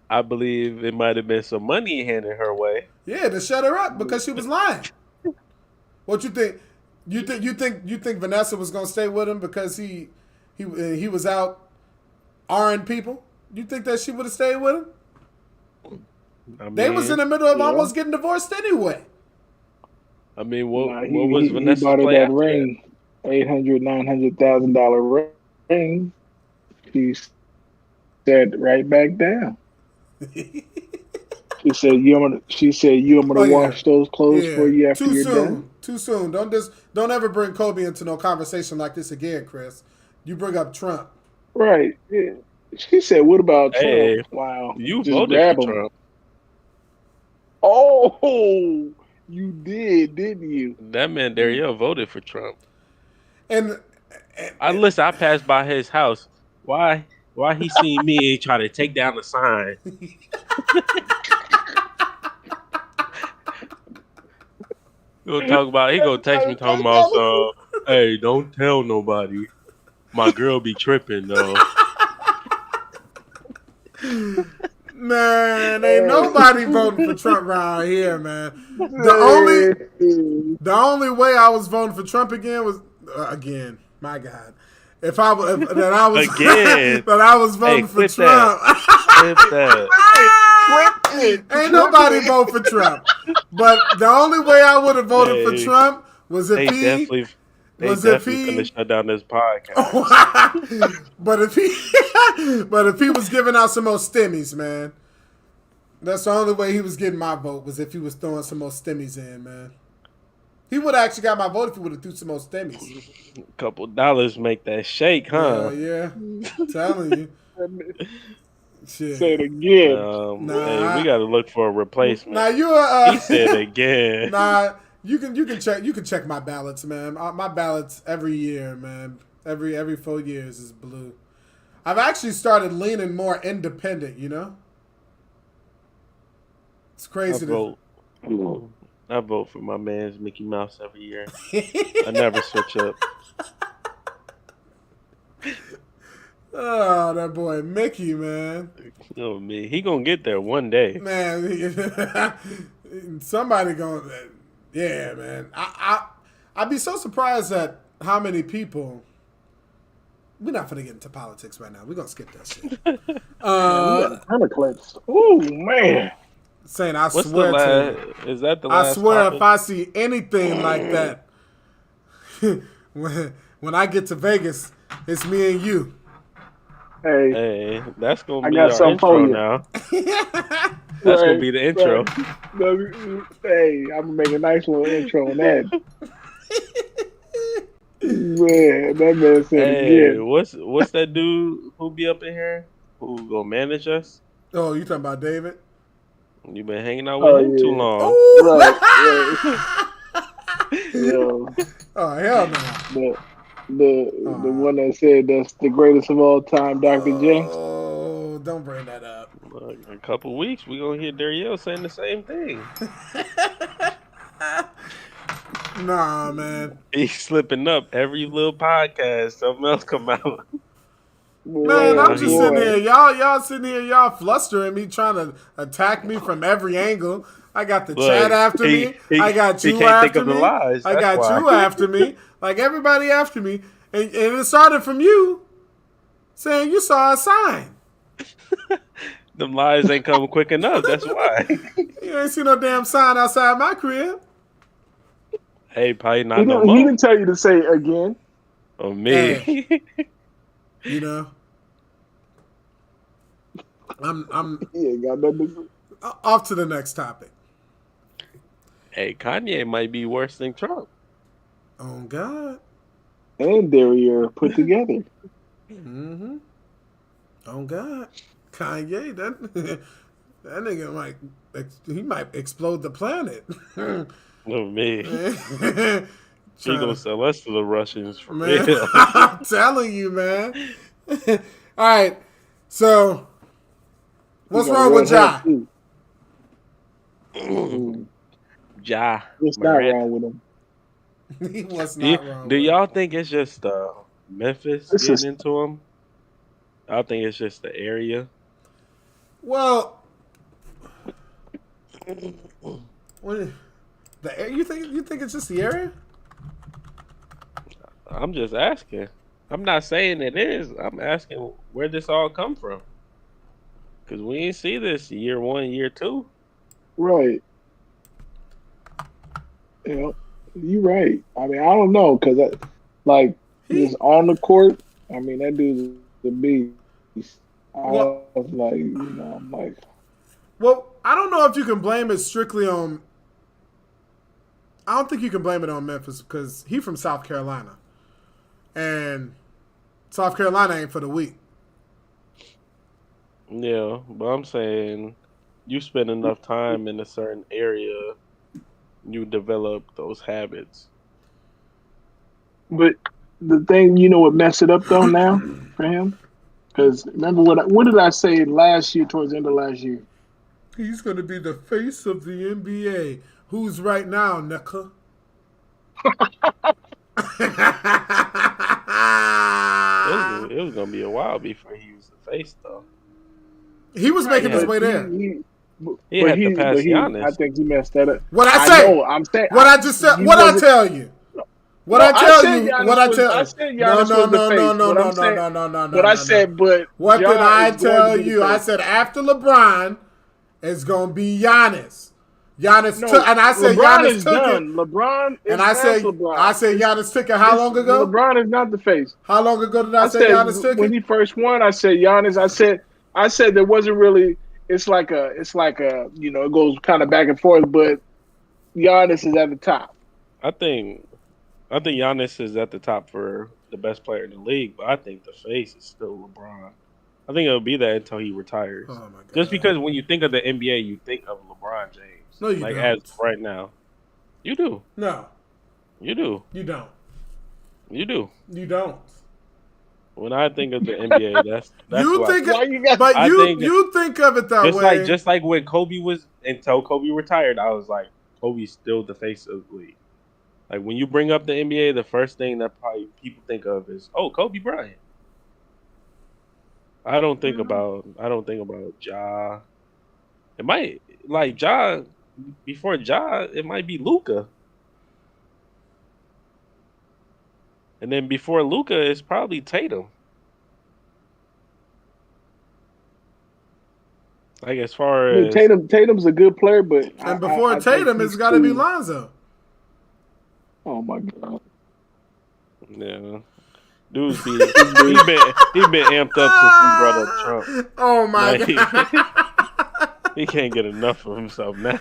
I believe it might have been some money handed her way. Yeah, to shut her up because she was lying. What you think? You think Vanessa was gonna stay with him because he was out R-ing people? You think that she would have stayed with him? They was in the middle of almost getting divorced anyway. I mean, what was Vanessa's bought her play that ring, $800,000-$900,000 ring. She sat right back down. She said, "I'm gonna wash those clothes for you after you're done." Too soon. Don't ever bring Kobe into no conversation like this again, Chris. You bring up Trump. Right. Yeah. She said, "What about Trump?" Wow. You voted for Trump. Oh, you did, didn't you? That man Dario voted for Trump. And I passed by his house. Why he seen me and try to take down the sign? He gonna text me talking about hey, don't tell nobody. My girl be tripping though. Man, ain't nobody voting for Trump around here, man. The only way I was voting for Trump again was my God. If I was voting for Trump. Ain't nobody vote for Trump. But the only way I would have voted for Trump was if he gonna shut down this podcast. but if he was giving out some more stimmies, man. That's the only way he was getting my vote, was if he was throwing some more stimmies in, man. He would have actually got my vote if he would have threw some more stimmies. A couple dollars make that shake, huh? Yeah. Telling you. Shit. Say it again. Hey, we got to look for a replacement. Now he said again. Nah, You can check my ballots, man. My ballots every year, man. Every 4 years is blue. I've actually started leaning more independent. You know, it's crazy. I vote for my man's Mickey Mouse every year. I never switch up. Oh, that boy Mickey, man. Oh, me. He gonna get there one day. Man, somebody going. Yeah, man. I'd be so surprised at how many people. We're not gonna get into politics right now. We're gonna skip that shit. We got a ton of clips. Oh man. Saying I What's swear to you. Is that the last I swear topic? if I see anything like that, when I get to Vegas, it's me and you. Hey, that's gonna be got our something for intro you. now. That's gonna be the intro. Right. Hey, I'm gonna make a nice little intro on that. Man, that man said again. What's that dude who be up in here who gonna manage us? Oh, you talking about David? You been hanging out with him too long. Right. Yo, Oh hell no. The one that said that's the greatest of all time, Dr. J. Oh, don't bring that up. In a couple weeks, we gonna hear Dariel saying the same thing. Nah, man. He's slipping up every little podcast. Something else come out. Man, I'm just sitting here. Y'all sitting here. Y'all flustering me, trying to attack me from every angle. I got the chat after me. I got you after me. I got you after me. Like everybody after me. And it started from you saying you saw a sign. Them lies ain't coming quick enough. That's why. You ain't see no damn sign outside my crib. Hey, probably not He more. didn't tell you to say it again. Oh, me. Hey. You know, I'm got nothing. off to the next topic. Hey, Kanye might be worse than Trump. Oh God. And Derriere put together. Mm-hmm. Oh God. Kanye, that nigga might explode the planet. Oh, me. She gonna sell us to the Russians for man, real. I'm telling you, man. All right, so what's wrong with Ja? Ja. What's not wrong with him? He was not wrong. Do y'all think it's just Memphis getting into him? I think it's just the area. Well, you think it's just the area? I'm just asking. I'm not saying it is. I'm asking where this all come from. Because we ain't see this year 1, year 2. Right. You know, you're right. I mean, I don't know because, he's on the court. I mean, that dude's the beast. I'm like. Well, I don't know if you can blame it strictly on. I don't think you can blame it on Memphis because he's from South Carolina, and South Carolina ain't for the weak. Yeah, but I'm saying you spend enough time in a certain area, you develop those habits. But the thing, what messed it up though now for him? Because remember what did I say last year, towards the end of last year? He's going to be the face of the NBA. Who's right now, Necka? It was going to be a while before he was the face, though. He was making his way there. He had to pass Giannis. I think he messed that up. What I say? I'm saying. What I just said. What I tell you? What I tell you? What I tell you? I said Giannis was the face. No. But I said, but what did I tell you? I said after LeBron, it's gonna be Giannis. Giannis took, and I said LeBron Giannis is took done. it. LeBron is and I said Giannis took it. How long ago? LeBron is not the face. How long ago did I say Giannis took it? When he first won, I said Giannis. I said there wasn't really. It's like a it goes kind of back and forth, but Giannis is at the top. I think Giannis is at the top for the best player in the league, but I think the face is still LeBron. I think it'll be that until he retires. Oh my God. Just because when you think of the NBA, you think of LeBron James. No, you don't. As right now. You do. No. You do. You don't. You do. You don't. When I think of the NBA, that's you what think, I think. You think of it that way. Just like when Kobe was until Kobe retired, I was like, Kobe's still the face of the league. Like when you bring up the NBA, the first thing that probably people think of is, oh, Kobe Bryant. I don't think about Ja. It might like Ja before Ja, it might be Luka. And then before Luka, it's probably Tatum. Like as far as Tatum's a good player, but and before Tatum, it's got to be Lonzo. Oh my god! Yeah, dude's he's been amped up since we brought up Trump. Oh my god! He can't get enough of himself now.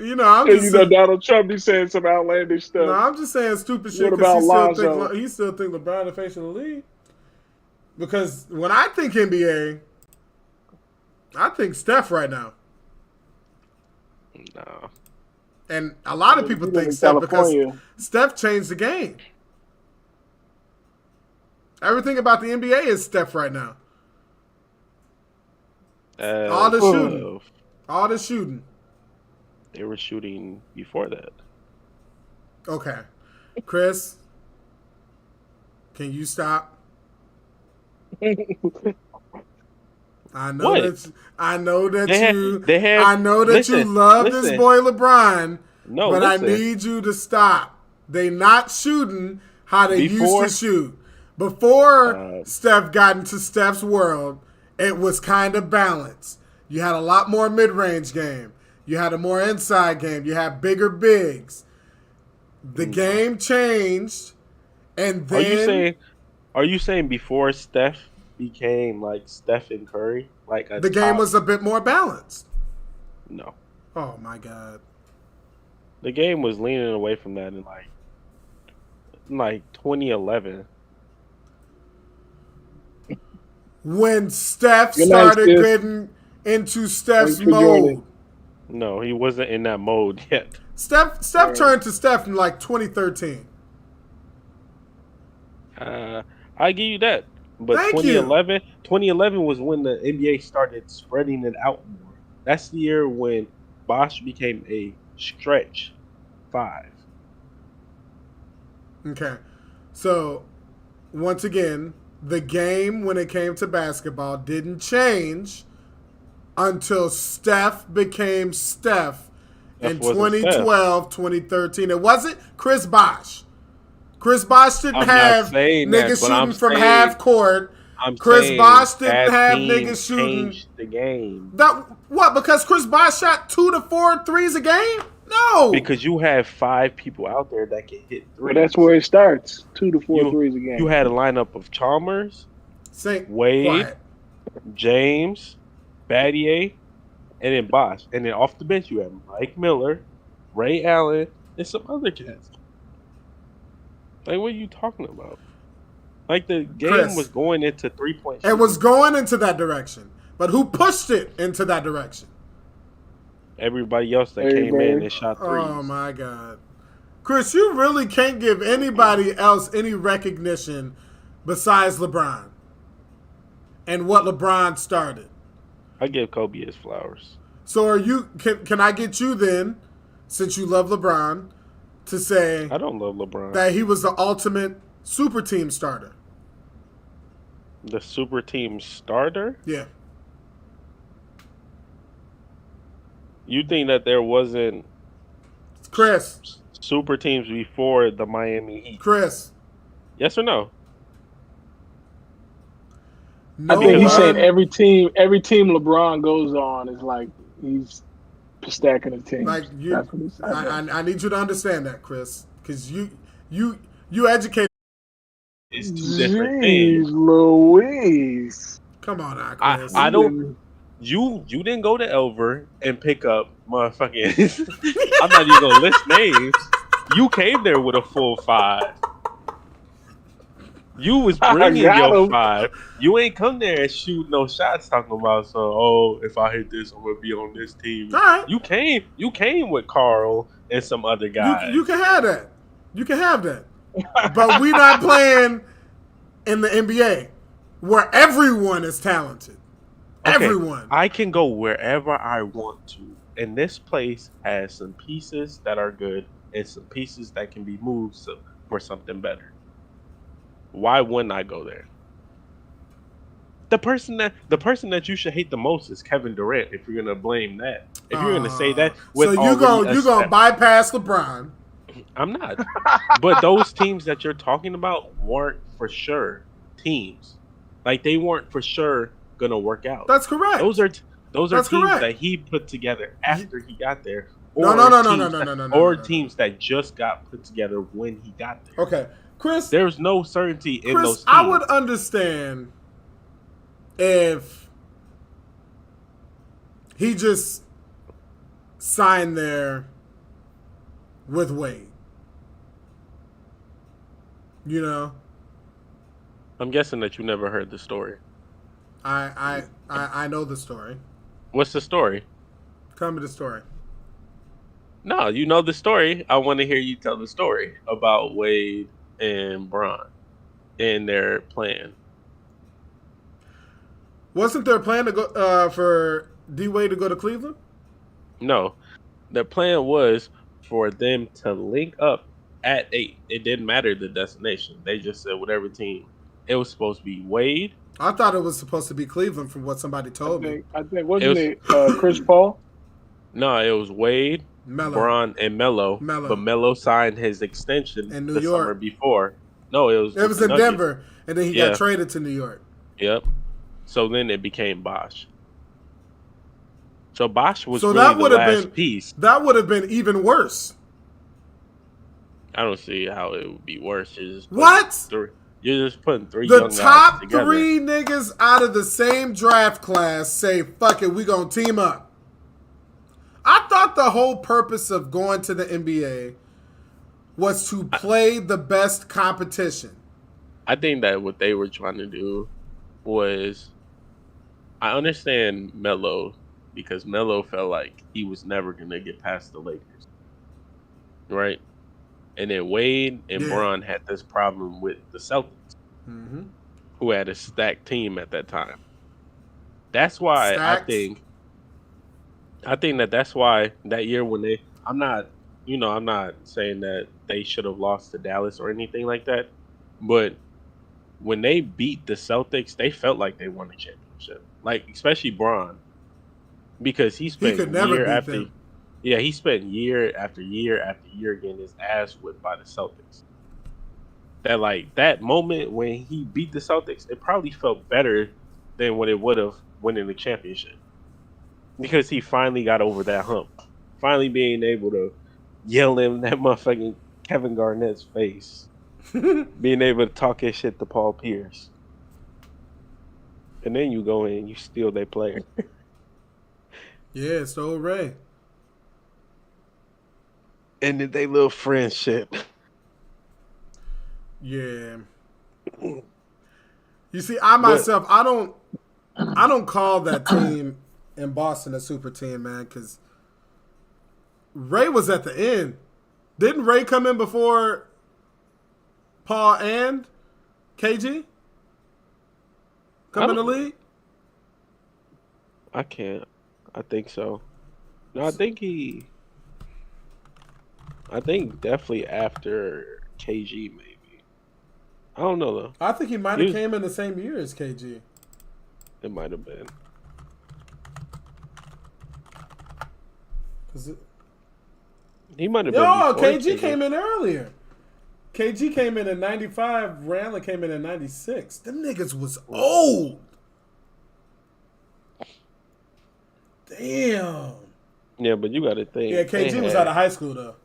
I'm just saying, Donald Trump. He's saying some outlandish stuff. No, I'm just saying stupid shit because he still think LeBron the face of the league. Because when I think NBA, I think Steph right now. No. And a lot of people think Steph because Steph changed the game. Everything about the NBA is Steph right now. All the shooting. They were shooting before that. Okay. Chris, can you stop? I know that you love this boy LeBron, but I need you to stop. They not shooting how they used to shoot. Before Steph got into Steph's world, it was kind of balanced. You had a lot more mid-range game. You had a more inside game. You had bigger bigs. The game changed, and then are you saying before Steph became like Steph and Curry, like the game was a bit more balanced? No. Oh my god. The game was leaning away from that in like 2011. When Steph started getting into Steph's mode. No, he wasn't in that mode yet. Steph turned to Steph in like 2013. I give you that. But 2011 was when the NBA started spreading it out more. That's the year when Bosh became a stretch 5. Okay. So, once again, the game when it came to basketball didn't change until Steph became Steph in 2012, 2013. It wasn't Chris Bosh. Chris Bosh didn't have niggas shooting from half court. Chris Bosh didn't have niggas shooting. The game. Because Chris Bosh shot 2 to 4 threes a game? No. Because you have 5 people out there that can hit threes. Well, that's where it starts. 2 to 4 threes a game. You had a lineup of Chalmers, Wade, James, Battier, and then Bosh. And then off the bench you have Mike Miller, Ray Allen, and some other cats. Like, what are you talking about? Like, the game was going into 3-point shooting. It was going into that direction. But who pushed it into that direction? Everybody else that came in and shot threes. Oh, my God. Chris, you really can't give anybody else any recognition besides LeBron and what LeBron started. I give Kobe his flowers. So can I get you then, since you love LeBron, to say I don't love LeBron. That he was the ultimate super team starter? The super team starter? Yeah. You think that there wasn't super teams before the Miami Heat? Chris. Yes or no? I think he's saying every team LeBron goes on is like he's stacking the team. Like I need you to understand that, Chris, because you educated. It's 2 different things. Louise. Come on, now, Chris. I don't. You didn't go to Elver and pick up motherfucking. I'm not even gonna list names. You came there with a full 5. You was I bringing got your him. 5. You ain't come there and shoot no shots talking about if I hit this, I'm gonna be on this team. All right. You came with Carl and some other guys. You can have that. You can have that. But we not playing in the NBA where everyone is talented. Okay, Everyone. I can go wherever I want to. And this place has some pieces that are good and some pieces that can be moved for something better. Why wouldn't I go there? The person that you should hate the most is Kevin Durant. If you're gonna blame that, if you're gonna say that, so you gonna bypass LeBron? I'm not. But those teams that you're talking about weren't for sure teams. Like they weren't for sure gonna work out. That's correct. Those are teams correct. that he put together after he got there. No. Teams that just got put together when he got there. Okay, Chris. There's no certainty in those teams. I would understand if he just signed there with Wade. You know? I'm guessing that you never heard the story. I know the story. What's the story? Tell me the story. No, you know the story. I want to hear you tell the story about Wade and Bron and their plan. Wasn't their plan to go for D-Wade to go to Cleveland? No. The plan was for them to link up at 8. It didn't matter the destination. They just said whatever team. It was supposed to be Wade. I thought it was supposed to be Cleveland from what somebody told me. I think wasn't it Chris Paul? No, it was Wade, Bron, and Melo. But Melo signed his extension in New the York. summer before. No, it was in Denver, and then he got traded to New York. Yep. So then it became Bosh. So Bosh was really the last piece. That would have been even worse. I don't see how it would be worse. You're just putting three young guys together. The top 3 niggas out of the same draft class say, fuck it, we gonna team up. I thought the whole purpose of going to the NBA was to play the best competition. I think that what they were trying to do was, I understand Melo, because Melo felt like he was never going to get past the Lakers. Right? And then Wade and Bron had this problem with the Celtics, who had a stacked team at that time. That's why I think that's why that year when I'm not saying that they should have lost to Dallas or anything like that, but when they beat the Celtics, they felt like they won a championship. Like, especially Bron, because he spent he spent year after year after year getting his ass whipped by the Celtics. That moment when he beat the Celtics, it probably felt better than what it would have winning the championship. Because he finally got over that hump. Finally being able to yell in that motherfucking Kevin Garnett's face. Being able to talk his shit to Paul Pierce. And then you go in and you steal their player. Yeah, so Ray. And then they little friendship. Yeah. You see, I don't call that team in Boston a super team, man, because Ray was at the end. Didn't Ray come in before Paul and KG come in the league? I can't. I think so. No, I think definitely after KG, maybe. I don't know, though. I think he might have came in the same year as KG. It might have been. He might have been. No, KG came in earlier. KG came in 95. Randall came in 96. Them niggas was old. Damn. Yeah, but you got to think. Yeah, KG was out of high school, though.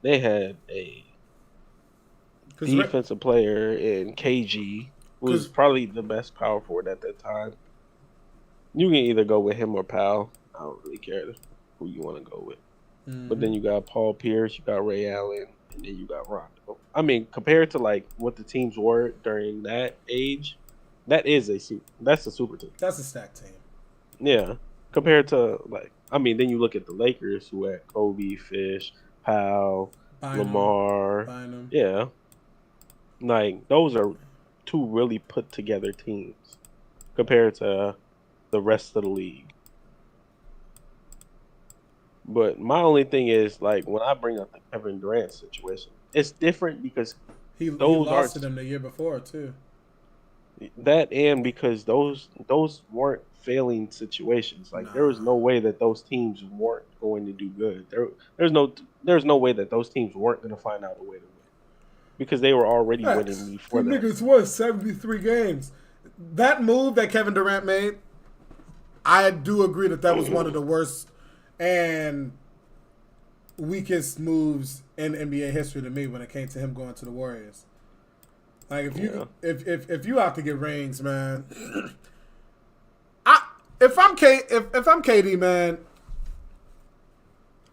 They had a defensive player in KG, who was probably the best power forward at that time. You can either go with him or Powell. I don't really care who you want to go with. Mm-hmm. But then you got Paul Pierce, you got Ray Allen, and then you got Rondo. I mean, compared to like what the teams were during that age, that's a super team. That's a stacked team. Yeah, compared to like, I mean, then you look at the Lakers who had Kobe, Fish, Powell, Lamar. Bynum. Yeah, like those are two really put together teams compared to the rest of the league. But my only thing is, like, when I bring up the Kevin Durant situation, it's different because he those lost to them the year before too. That and because those weren't failing situations. Like there was no way that those teams weren't going to do good. There's no way that those teams weren't going to find out a way to win because they were already winning before that. Niggas won 73 games. That move that Kevin Durant made, I do agree that was one of the worst and weakest moves in NBA history to me when it came to him going to the Warriors. Like if you have to get rings, man. If I'm KD, man,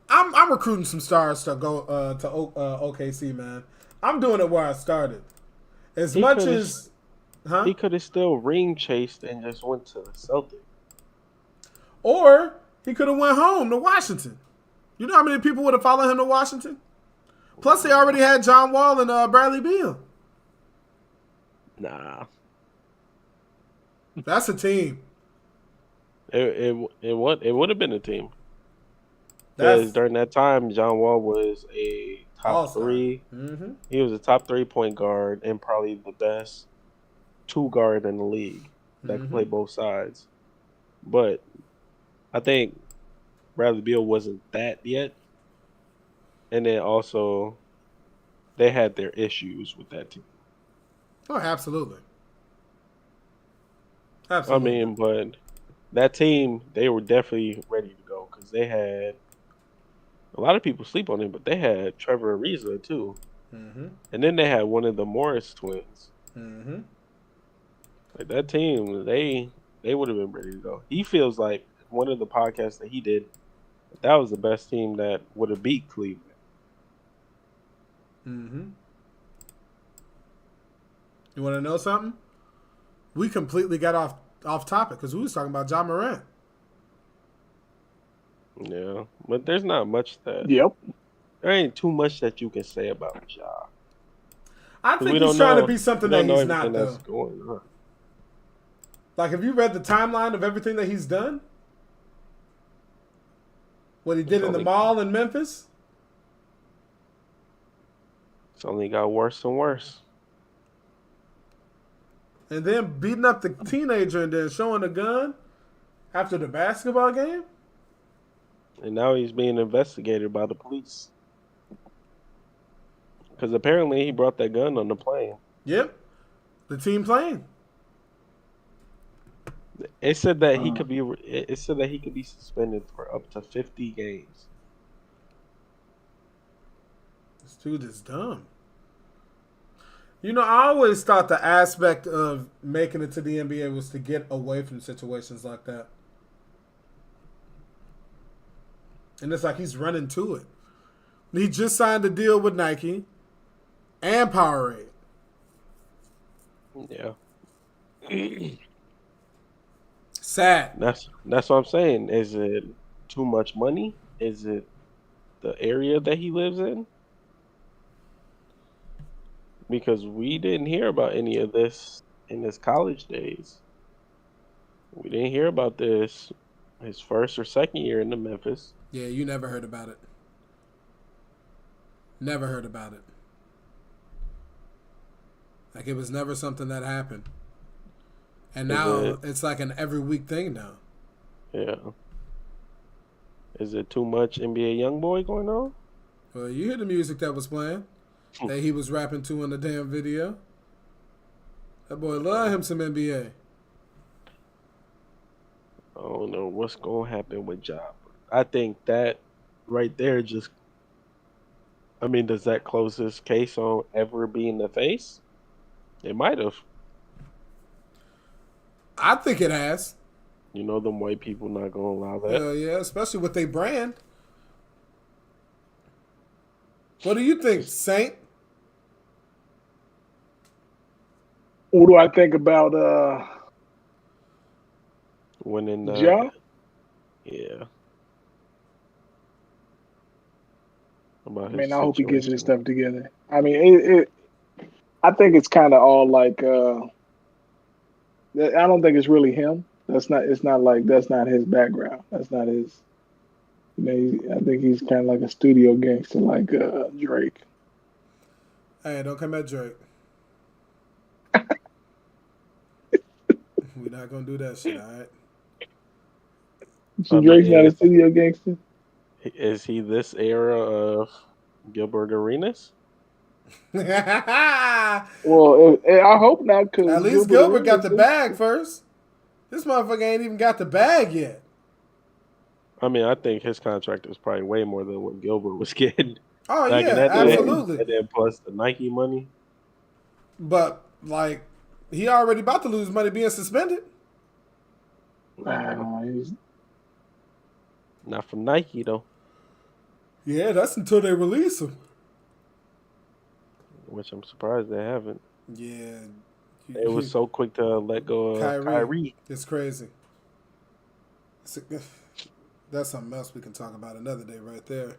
I'm recruiting some stars to go to OKC, man. I'm doing it where I started. He could have still ring chased and just went to the Celtics. Or he could have went home to Washington. You know how many people would have followed him to Washington? Plus, they already had John Wall and Bradley Beal. Nah, that's a team. It would have been a team. Because during that time, John Wall was a top three. Mm-hmm. He was a top 3 point guard and probably the best 2 guard in the league that could play both sides. But I think Bradley Beal wasn't that yet. And then also, they had their issues with that team. Oh, absolutely. I mean, but that team, they were definitely ready to go because they had a lot of people sleep on it, but they had Trevor Ariza too. Mm-hmm. And then they had one of the Morris twins. Mm-hmm. Like that team, they would have been ready to go. He feels like one of the podcasts that he did, that was the best team that would have beat Cleveland. Mm-hmm. You want to know something? We completely got off topic because we was talking about Ja Morant. Yeah, but there's not much that. Yep. There ain't too much that you can say about Ja. I think he's trying to be something that he's not, though. Going on. Like, have you read the timeline of everything that he's done? What he did in the mall in Memphis? It's only got worse and worse. And then beating up the teenager and then showing a gun after the basketball game? And now he's being investigated by the police. Because apparently he brought that gun on the plane. Yep. The team plane. It said that he could be. It said that he could be suspended for up to 50 games. This dude is dumb. You know, I always thought the aspect of making it to the NBA was to get away from situations like that. And it's like he's running to it. He just signed a deal with Nike and Powerade. Yeah. Sad. That's what I'm saying. Is it too much money? Is it the area that he lives in? Because we didn't hear about any of this in his college days. We didn't hear about this his first or second year in the Memphis. Yeah, you never heard about it. Never heard about it. Like, it was never something that happened. And now it's like an every week thing now. Yeah. Is it too much NBA Youngboy going on? Well, you hear the music that was playing. That he was rapping to in the damn video. That boy love him some NBA. I don't know what's going to happen with Ja. I think that right there just... I mean, does that close his case on ever being the face? It might have. I think it has. You know, them white people not going to allow that. Yeah, especially with their brand. What do you think, Saint? What do I think about winning? Ja? Yeah. I mean, I hope he gets his stuff together. I mean, I think it's kind of all like. I don't think it's really him. That's not. It's not like that's not his background. That's not his. You know, I think he's kind of like a studio gangster, like Drake. Hey, don't come at Drake. We're not gonna do that shit, all right? So Drake's not a studio gangster. Is he this era of Gilbert Arenas? Well, I hope not. Cause at least Gilbert got the bag first. This motherfucker ain't even got the bag yet. I mean, I think his contract is probably way more than what Gilbert was getting. Oh yeah, absolutely. And then plus the Nike money. But like, he already about to lose money being suspended. Not from Nike though. Yeah, that's until they release him. Which I'm surprised they haven't. Yeah. They was so quick to let go of Kyrie. It's crazy. That's something else we can talk about another day right there.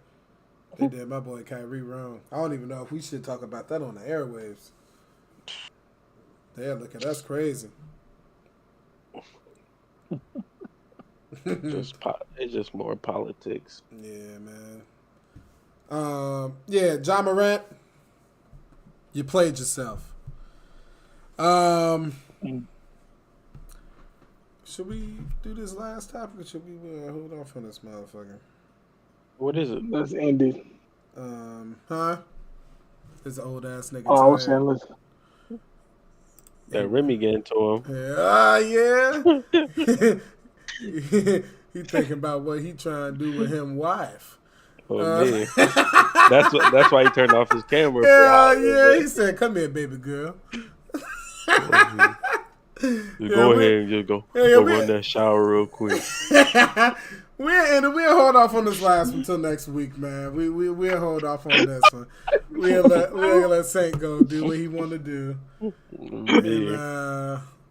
They did my boy Kyrie wrong. I don't even know if we should talk about that on the airwaves. They're looking at us crazy. It's just more politics. Yeah, man. Yeah, John Morant, you played yourself. Should we do this last topic or should we hold off on this motherfucker? What is it? Let's end it. This old ass nigga. Oh, I was saying, listen. That Remy getting to him. Yeah. He thinking about what he trying to do with him wife. Oh man. That's why he turned off his camera. Yeah. He said, "Come here, baby girl." Go ahead and just go run that shower real quick. We'll hold off on this last one until next week, man. We'll hold off on this one. We'll let Saint go do what he want to do. And,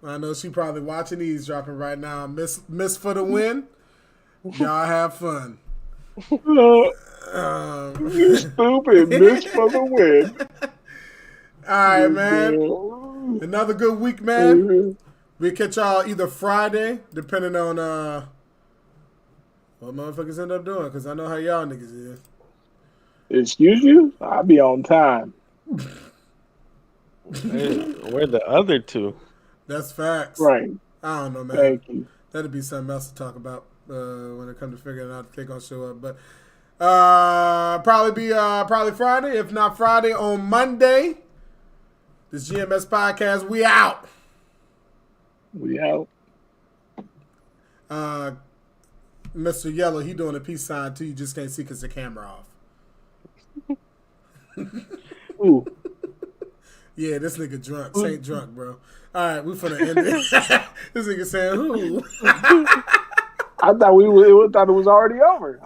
I know she probably watching eavesdropping right now. Miss for the win. Y'all have fun. You stupid. Miss for the win. All right, man. Another good week, man. We'll catch y'all either Friday, depending on what motherfuckers end up doing, because I know how y'all niggas is. Excuse you? I'll be on time. Where the other two? That's facts. Right. I don't know, man. Thank you. That'd be something else to talk about when it comes to figuring out if they're gonna show up. But probably Friday. If not Friday, on Monday. This GMS Podcast, we out. We out. Mr. Yellow, he doing a peace sign too. You just can't see because the camera off. Ooh. Yeah, this nigga drunk. Saint drunk, bro. All right, we finna end it. This nigga saying who? I thought it was already over.